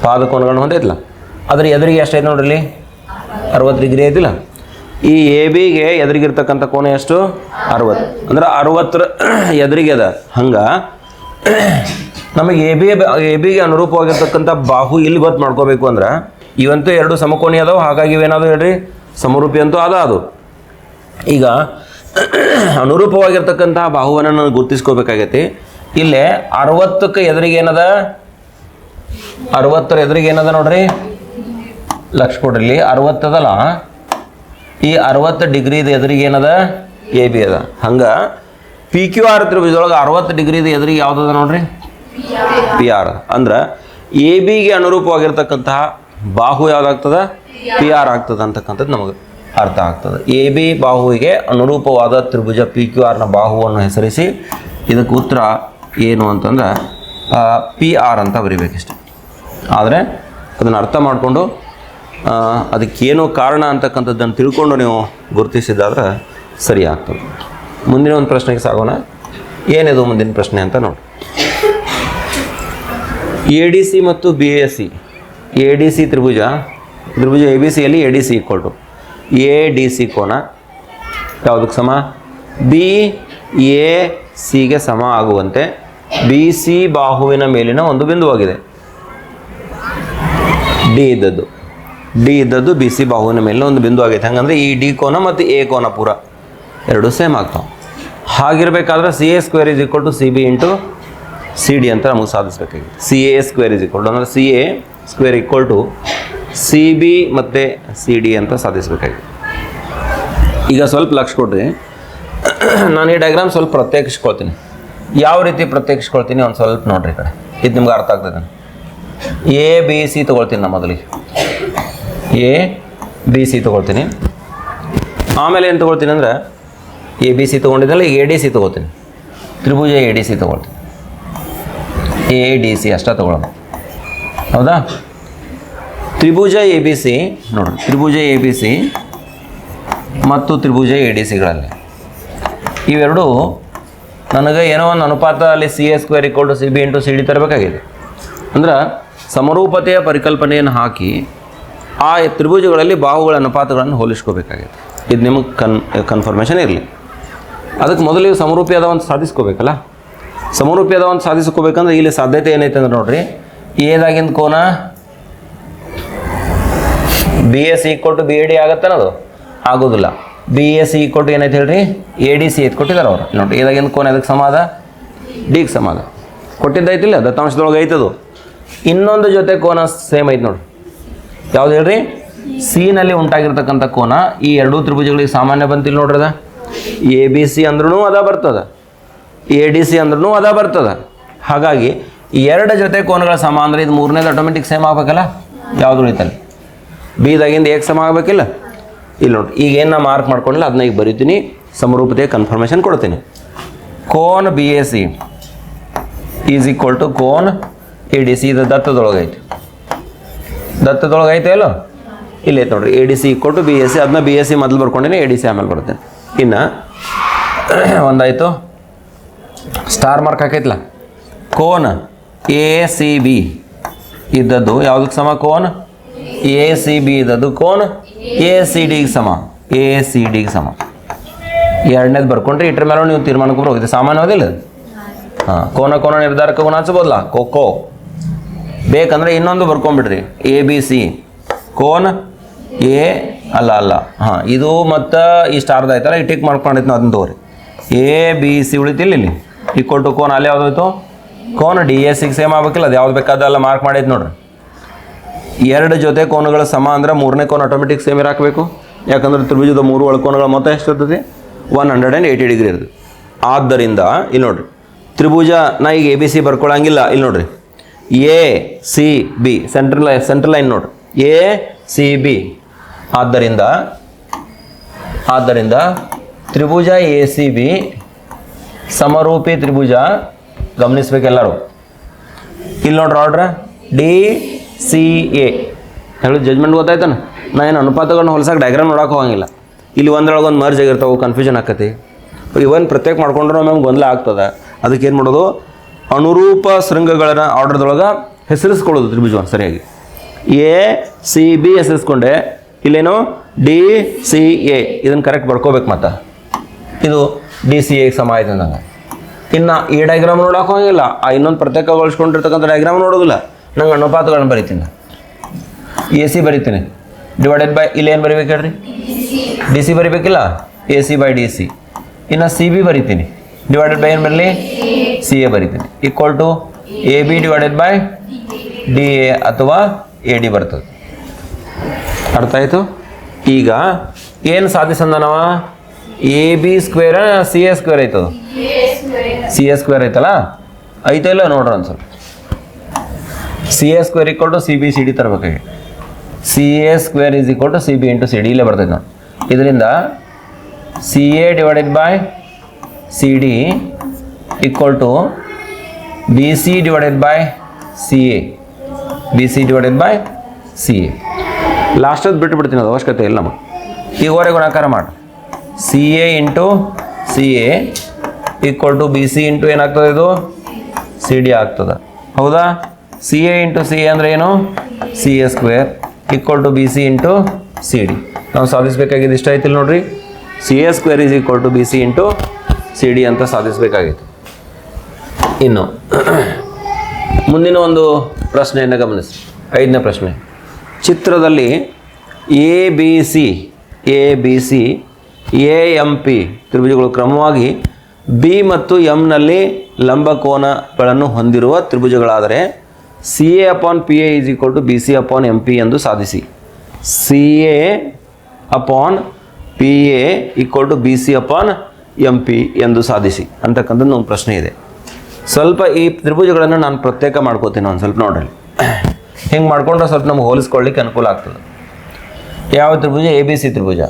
ಪಾದ ಕೋನಗಳನ್ನು ಹೊಂದೈತಲ್ಲ. ಅದ್ರ ಎದುರಿಗೆ ಎಷ್ಟೈತೆ ನೋಡ್ರಿ ಇಲ್ಲಿ 60 ಡಿಗ್ರಿ ಐತಿಲ್ಲ. ಈ ಎ ಬಿಗೆ ಎದುರಿಗಿರ್ತಕ್ಕಂಥ ಕೋನ ಎಷ್ಟು 60, ಅಂದ್ರೆ 60 ಎದುರಿಗೆ ಅದ. ಹಂಗೆ ನಮಗೆ ಎ ಬಿಗೆ ಅನುರೂಪವಾಗಿರ್ತಕ್ಕಂಥ ಬಾಹು ಇಲ್ಲಿ ಗೊತ್ತು ಮಾಡ್ಕೋಬೇಕು ಅಂದ್ರೆ ಇವಂತೂ 2 ಸಮಕೋನಿ ಅದಾವೆ. ಹಾಗಾಗಿ ಇವೇನಾದ್ರು ಹೇಳ್ರಿ ಸಮರೂಪಿ ಅಂತೂ ಅದು. ಈಗ ಅನುರೂಪವಾಗಿರ್ತಕ್ಕಂಥ ಬಾಹುವನ್ನು ನಾನು ಗುರುತಿಸ್ಕೋಬೇಕಾಗೈತಿ. ಇಲ್ಲೇ 60ಕ್ಕೆ ಎದುರಿಗೆ ಏನದ 60ರ ಎದುರಿಗೆ ಏನದ ನೋಡ್ರಿ ಲಕ್ಷ ಕೊಡ್ರಿ. ಇಲ್ಲಿ 60 ಅದಲ್ಲ, ಈ 60 ಡಿಗ್ರಿದ ಎದುರಿಗೆ ಏನದ ಎ ಬಿ ಅದ. ಹಂಗೆ ಪಿ ಕ್ಯೂ ಆರ್ ತ್ರಿಭುಜದೊಳಗೆ 60 ಡಿಗ್ರಿದ ಎದುರಿಗೆ ಯಾವುದದ ನೋಡ್ರಿ ಪಿ ಆರ್. ಅಂದ್ರೆ ಎ ಬಿಗೆ ಅನುರೂಪವಾಗಿರ್ತಕ್ಕಂತಹ ಬಾಹು ಯಾವುದಾಗ್ತದೆ ಪಿ ಆರ್ ಆಗ್ತದೆ ಅಂತಕ್ಕಂಥದ್ದು ನಮಗೆ ಅರ್ಥ ಆಗ್ತದೆ. ಎ ಬಿ ಬಾಹುವಿಗೆ ಅನುರೂಪವಾದ ತ್ರಿಭುಜ ಪಿ ಕ್ಯೂ ಆರ್ನ ಬಾಹುವನ್ನು ಹೆಸರಿಸಿ. ಇದಕ್ಕೆ ಉತ್ತರ ಏನು ಅಂತಂದ್ರೆ ಪಿ ಆರ್ ಅಂತ ಬರಿಬೇಕಿಷ್ಟೆ. ಆದರೆ ಅದನ್ನು ಅರ್ಥ ಮಾಡಿಕೊಂಡು ಅದಕ್ಕೇನು ಕಾರಣ ಅಂತಕ್ಕಂಥದ್ದನ್ನು ತಿಳ್ಕೊಂಡು ನೀವು ಗುರುತಿಸಿದಾದ್ರೆ ಸರಿ ಆಗ್ತದೆ. ಮುಂದಿನ ಒಂದು ಪ್ರಶ್ನೆಗೆ ಸಾಗೋಣ. ಏನಿದು ಮುಂದಿನ ಪ್ರಶ್ನೆ ಅಂತ ನೋಡಿ. ಎ ಡಿ ಸಿ ಮತ್ತು B A C, A D C ತ್ರಿಭುಜ ಎ ಬಿ ಸಿಯಲ್ಲಿ A D C equal to A D C ಕೋನ ಯಾವುದಕ್ಕೆ ಸಮ ಬಿ ಎ ಸಿಗೆ ಸಮ ಆಗುವಂತೆ ಬಿ ಸಿ ಬಾಹುವಿನ ಮೇಲಿನ ಒಂದು ಬಿಂದುವಾಗಿದೆ. ಡಿ ಇದ್ದದ್ದು ಬಿ ಸಿ ಬಾಹುವಿನ ಮೇಲಿನ ಒಂದು ಬಿಂದು ಆಗೈತೆ. ಹಂಗಂದ್ರೆ ಈ ಡಿ ಕೋನ ಮತ್ತು ಎ ಕೋನ ಪೂರ ಎರಡು ಸೇಮ್ ಆಗ್ತಾವೆ. ಹಾಗಿರ್ಬೇಕಾದ್ರೆ C A square is equal to C B into C D ಅಂತ ನಮಗೆ ಸಾಧಿಸಬೇಕಾಗಿದೆ. C A square is equal to ಅಂದರೆ C A square equal to C B ಮತ್ತು ಸಿ ಡಿ ಅಂತ ಸಾಧಿಸಬೇಕಾಗಿದೆ. ಈಗ ಸ್ವಲ್ಪ ಲಕ್ಷ ಕೊಡ್ರಿ. ನಾನು ಈ ಡಯಾಗ್ರಾಮ್ ಸ್ವಲ್ಪ ಪ್ರತ್ಯೇಕಿಸ್ಕೊಳ್ತೀನಿ. ಯಾವ ರೀತಿ ಪ್ರತ್ಯೇಕಿಸ್ಕೊಳ್ತೀನಿ ಒಂದು ಸ್ವಲ್ಪ ನೋಡ್ರಿ ಈ ಕಡೆ, ಇದು ನಿಮ್ಗೆ ಅರ್ಥ ಆಗ್ತದೆ. ಎ ಬಿ ಸಿ ತೊಗೊಳ್ತೀನಿ ನಾನು ಮೊದಲಿಗೆ. ಎ ಬಿ ಸಿ ತೊಗೊಳ್ತೀನಿ. ಆಮೇಲೆ ಏನು ತೊಗೊಳ್ತೀನಿ ಅಂದರೆ ಎ ಬಿ ಸಿ ತೊಗೊಂಡಿದ್ದಲ್ಲ, ಈಗ ಎ ಡಿ ಸಿ ತೊಗೊಳ್ತೀನಿ. ತ್ರಿಭುಜ ಎ ಡಿ ಸಿ ತೊಗೊಳ್ತೀನಿ. ಎ ಡಿ ಸಿ ಅಷ್ಟೇ ತೊಗೊಳ್ಳೋಣ, ಹೌದಾ? ತ್ರಿಭುಜ ಎ ಬಿ ಸಿ ನೋಡ್ರಿ, ತ್ರಿಭುಜ ಎ ಬಿ ಸಿ ಮತ್ತು ತ್ರಿಭುಜ ಎ ಡಿ ಸಿಗಳಲ್ಲಿ ಇವೆರಡು ನನಗೆ ಏನೋ ಒಂದು ಅನುಪಾತ ಅಲ್ಲಿ C A square equal to C B into C D ತರಬೇಕಾಗಿದೆ. ಅಂದ್ರೆ ಸಮರೂಪತೆಯ ಪರಿಕಲ್ಪನೆಯನ್ನು ಹಾಕಿ ಆ ತ್ರಿಭುಜಗಳಲ್ಲಿ ಬಾಹುಗಳ ಅನುಪಾತಗಳನ್ನು ಹೋಲಿಸ್ಕೋಬೇಕಾಗಿದೆ. ಇದು ನಿಮಗೆ ಕನ್ಫರ್ಮೇಷನ್ ಇರಲಿ. ಅದಕ್ಕೆ ಮೊದಲು ಇವು ಸಮರೂಪಿಯಾದ ಒಂದು ಸಾಧಿಸ್ಕೋಬೇಕಲ್ಲ. ಸಮರೂಪಿಯಾದ ಒಂದು ಸಾಧಿಸ್ಕೋಬೇಕಂದ್ರೆ ಇಲ್ಲಿ ಸಾಧ್ಯತೆ ಏನೈತೆ ಅಂದ್ರೆ ನೋಡ್ರಿ, ಎದಾಗಿಂದ ಕೋನ B A C equal to B A D ಆಗತ್ತನದು ಆಗೋದಿಲ್ಲ. B A C equal to ಏನೈತೆ ಹೇಳ್ರಿ, ಎ ಡಿ ಸಿ ಐತೆ ಕೊಟ್ಟಿದ್ದಾರೆ ಅವ್ರು. ನೋಡಿ ಇದಾಗಿಂದ ಕೋನ ಅದಕ್ಕೆ ಸಮ ಅದ, ಡಿಗೆ ಸಮ ಅದ, ಕೊಟ್ಟಿದ್ದೈತಿಲ್ಲ ದತ್ತಾಂಶದೊಳಗೆ ಐತದು. ಇನ್ನೊಂದು ಜೊತೆ ಕೋನ ಸೇಮ್ ಐತೆ ನೋಡಿ, ಯಾವ್ದು ಹೇಳ್ರಿ, ಸಿ ನಲ್ಲಿ ಉಂಟಾಗಿರ್ತಕ್ಕಂಥ ಕೋನ ಈ ಎರಡೂ ತ್ರಿಭುಜಗಳಿಗೆ ಸಾಮಾನ್ಯ ಬಂತಿಲ್ಲ ನೋಡ್ರಿ. ಅದ ಎ ಬಿ ಸಿ ಅಂದ್ರೂ ಅದ ಬರ್ತದ, ಎ ಡಿ ಸಿ ಅಂದ್ರೂ ಅದ ಬರ್ತದ. ಹಾಗಾಗಿ ಎರಡು ಜೊತೆ ಕೋನಗಳ ಸಮ ಅಂದರೆ ಇದು ಮೂರನೇದು ಆಟೋಮೆಟಿಕ್ ಸೇಮ್ ಆಗಬೇಕಲ್ಲ, ಯಾವುದು ಉಳಿತಲ್ಲಿ ಬಿದಾಗಿಂದ ಏಕ್ ಸಮ ಆಗಬೇಕಿಲ್ಲ. ಇಲ್ಲಿ ನೋಡಿ ಈಗ ಏನು ನಾ ಮಾರ್ಕ್ ಮಾಡ್ಕೊಂಡಿಲ್ಲ ಅದನ್ನ ಈಗ ಬರೀತೀನಿ, ಸಮರೂಪತೆಯ ಕನ್ಫರ್ಮೇಷನ್ ಕೊಡ್ತೀನಿ. ಕೋನ್ B A C is equal to ಕೋನ್ ಎ ಡಿ ಸಿ. ಇದು ದತ್ತದೊಳಗೈತಿ, ದತ್ತದೊಳಗೈತೆ ಅಲ್ಲೋ, ಇಲ್ಲಿ ಐತೆ ನೋಡ್ರಿ, A D C equal to B S C. ಅದನ್ನ ಬಿ ಎಸ್ ಸಿ ಮೊದಲು ಬರ್ಕೊಂಡಿನಿ, ಎ ಡಿ ಸಿ ಆಮೇಲೆ ಬರ್ತೇನೆ. ಇನ್ನು ಒಂದಾಯಿತು, ಸ್ಟಾರ್ ಮಾರ್ಕ್ ಹಾಕೈತಲ್ಲ, ಕೋನ್ ಎ ಸಿ ಬಿ ಇದ್ದದ್ದು ಯಾವುದಕ್ಕೆ ಸಮ, ಕೋನ್ ಎ ಸಿ ಬಿ ಇದ್ದದ್ದು ಕೋನ್ ಎ ಸಿ ಡಿಗೆ ಸಮ, ಎ ಸಿ ಡಿಗೆ ಸಮ. ಎರಡನೇದು ಬರ್ಕೊಂಡ್ರೆ ಇಟ್ರ ಮೇಲೆ ನೀವು ತೀರ್ಮಾನಕ್ಕೆ ಹೋಗಿದೆ, ಸಾಮಾನ್ಯವಾದಿಲ್ಲ. ಹಾಂ, ಕೋನ ಕೋನ ನಿರ್ಧಾರಕ ಗುಣ ಹಚ್ಚಬೋದಲ್ಲ, ಖೋ ಬೇಕಂದ್ರೆ ಇನ್ನೊಂದು ಬರ್ಕೊಂಡ್ಬಿಡ್ರಿ, ಎ ಬಿ ಸಿ ಕೋನ್ ಎ ಅಲ್ಲ ಹಾಂ, ಇದು ಮತ್ತು ಈ ಸ್ಟಾರ್ದು ಆಯ್ತಲ್ಲ, ಈ ಟಿಕ್ ಮಾಡ್ಕೊಂಡಿತ್ತು ಅದನ್ನ ತಗೋರಿ. ಎ ಬಿ ಸಿ ಉಳಿತಿಲ್ಲ ಇಲ್ಲಿ, ಈಕ್ವಲ್ ಟು ಕೋನ್ ಅಲ್ಲಿ ಯಾವುದಾಯ್ತು, ಕೋನ್ ಡಿ ಎ ಸಿಗೆ ಸೇಮ್ ಆಗಬೇಕಿಲ್ಲ. ಅದು ಯಾವ್ದು ಬೇಕಾದಲ್ಲ ಮಾರ್ಕ್ ಮಾಡೈತೆ ನೋಡ್ರಿ. ಎರಡು ಜೊತೆ ಕೋನಗಳ ಸಮ ಅಂದ್ರೆ ಮೂರನೇ ಕೋನ ಆಟೋಮೆಟಿಕ್ ಸೇಮ್ ಇರಾಕಬೇಕು, ಯಾಕಂದ್ರೆ ತ್ರಿಭುಜದ ಮೂರು ಒಳಕೋನಗಳ ಮೊತ್ತ ಎಷ್ಟಿರ್ತದೆ, 180 ಡಿಗ್ರಿ ಇರ್ತದೆ. ಆದ್ದರಿಂದ ಇಲ್ಲಿ ನೋಡ್ರಿ, ತ್ರಿಭುಜ ನಾ ಈಗ ಎ ಬಿ ಸಿ ಬರ್ಕೊಳ್ಳಂಗಿಲ್ಲ. ಇಲ್ಲಿ ನೋಡ್ರಿ, A C B central line ನೋಡ್ರಿ, ಎ ಸಿ ಬಿ. ಆದ್ದರಿಂದ ತ್ರಿಭುಜ ಎ ಸಿ ಬಿ ಸಮರೂಪಿ ತ್ರಿಭುಜ. ಗಮನಿಸ್ಬೇಕೆಲ್ಲರೂ. ಇಲ್ಲಿ ನೋಡ್ರಿ ಆರ್ಡ್ರ ಡಿ ಸಿ ಎ ಹೇಳಿ ಜಜ್ಮೆಂಟ್ ಗೊತ್ತಾಯ್ತಾನ. ನಾ ಏನು ಅನುಪಾತಗಳನ್ನ ಹೊಲ್ಸಕ್ಕೆ ಡಯಾಗ್ರಾಮ್ ನೋಡೋಕೆ ಹೋಗಂಗಿಲ್ಲ. ಇಲ್ಲಿ ಒಂದ್ರೊಳಗೆ ಒಂದು ಮರ್ಜ್ ಆಗಿರ್ತಾವೆ, ಕನ್ಫ್ಯೂಷನ್ ಆಕತಿ. ಇವನ್ ಪ್ರತ್ಯೇಕ ಮಾಡ್ಕೊಂಡ್ರೆ ನಮ್ಗೆ ಗೊಂದಲ ಆಗ್ತದೆ. ಅದಕ್ಕೆ ಏನು ಮಾಡೋದು, ಅನುರೂಪ ಶೃಂಗಗಳನ್ನ ಆರ್ಡರ್ದೊಳಗೆ ಹೆಸರಿಸ್ಕೊಳ್ಳೋದು ತ್ರಿಭುಜವನ್ನು ಸರಿಯಾಗಿ. ಎ ಸಿ ಬಿ ಹೆಸರಿಸ್ಕೊಂಡೆ, ಇಲ್ಲೇನು ಡಿ ಸಿ ಎ, ಇದನ್ನು ಕರೆಕ್ಟ್ ಬರ್ಕೋಬೇಕು. ಮತ್ತು ಇದು ಡಿ ಸಿ ಎಗೆ ಸಮ ಆಯ್ತು ಅಂದಂಗೆ. ಇನ್ನು ಈ ಡಯಾಗ್ರಾಮ್ ನೋಡೋಕೆ ಹೋಗಿಲ್ಲ, ಆ ಇನ್ನೊಂದು ಪ್ರತ್ಯೇಕಗೊಳಿಸ್ಕೊಂಡಿರ್ತಕ್ಕಂಥ ಡಯಾಗ್ರಾಮ್ ನೋಡೋದಿಲ್ಲ. ನಂಗೆ ಅನುಪಾತಗಳನ್ನ ಬರಿತೀನಿ, ಎ ಸಿ ಬರಿತೀನಿ, ಡಿವೈಡೆಡ್ ಬೈ ಇಲ್ಲಿ ಏನು ಬರಿಬೇಕು ಹೇಳ್ರಿ, ಡಿ ಸಿ ಬರಿಬೇಕಿಲ್ಲ, A C by D C. ಇನ್ನು ಸಿ ಬಿ ಬರಿತೀನಿ, ಡಿವೈಡೆಡ್ ಬೈ ಏನು ಬರಲಿ, ಸಿ ಎ ಬರಿತೀನಿ, equal to A B divided by D A ಅಥವಾ ಎ ಡಿ ಬರ್ತದೆ. ಅರ್ಥ ಆಯಿತು? ಈಗ ಏನು ಸಾಧಿಸಂದ ನಾವು, A B square C A square ಐತದು, ಸಿ ಎ ಸ್ಕ್ವೇರ್ ಐತಲ್ಲ, ಐತೆ ಇಲ್ಲ ನೋಡ್ರಿ ಒಂದು ಸ್ವಲ್ಪ. C A square equal to C B C D ತರಬೇಕಾಗಿ, C A square is equal to C B into C D ಇಲ್ಲೇ ಬರ್ತೈತೆ ನಾವು. ಇದರಿಂದ C A divided by C D equal to B C divided by C A, B C divided by C A. ಲಾಸ್ಟದ್ದು ಬಿಟ್ಟು ಬಿಡ್ತೀನಿ, ಅದು ಅವಶ್ಯಕತೆ ಇಲ್ಲ ನಮಗೆ. ಈಗ ಹೊರಗೆ ಗುಣಾಕಾರ ಮಾಡಿ, C A into C A equal to B C into ಏನಾಗ್ತದೆ, ಇದು ಸಿ ಡಿ ಆಗ್ತದೆ. ಹೌದಾ? C A into C A ಅಂದರೆ ಏನು, C A square equal to B C into C D. ನಾವು ಸಾಧಿಸಬೇಕಾಗಿದ್ದು ಇಷ್ಟ ಆಯ್ತಿಲ್ಲ ನೋಡ್ರಿ, C A square is equal to B C into C D ಅಂತ ಸಾಧಿಸಬೇಕಾಗಿತ್ತು. ಇನ್ನು ಮುಂದಿನ ಒಂದು ಪ್ರಶ್ನೆಯನ್ನು ಗಮನಿಸಿ, 5ನೇ ಪ್ರಶ್ನೆ. ಚಿತ್ರದಲ್ಲಿ A B C A M P ತ್ರಿಭುಜಗಳು ಕ್ರಮವಾಗಿ ಬಿ ಮತ್ತು ಎಂನಲ್ಲಿ ಲಂಬಕೋನಗಳನ್ನು ಹೊಂದಿರುವ ತ್ರಿಭುಜಗಳಾದರೆ C A upon P A is equal to B C upon M P ಎಂದು ಸಾಧಿಸಿ. C A upon P A equal to B C upon M P ಎಂದು ಸಾಧಿಸಿ ಅಂತಕ್ಕಂಥದ್ದು ಒಂದು ಪ್ರಶ್ನೆ ಇದೆ. ಸ್ವಲ್ಪ ಈ ತ್ರಿಭುಜಗಳನ್ನು ನಾನು ಪ್ರತ್ಯೇಕ ಮಾಡ್ಕೋತೀನಿ ಒಂದು ಸ್ವಲ್ಪ ನೋಡ್ರಿ. ಹಿಂಗೆ ಮಾಡ್ಕೊಂಡ್ರೆ ಸ್ವಲ್ಪ ನಮ್ಗೆ ಹೋಲಿಸ್ಕೊಳ್ಳಿಕ್ಕೆ ಅನುಕೂಲ ಆಗ್ತದೆ. ಯಾವ ತ್ರಿಭುಜ, ಎ ಬಿ ಸಿ ತ್ರಿಭುಜ.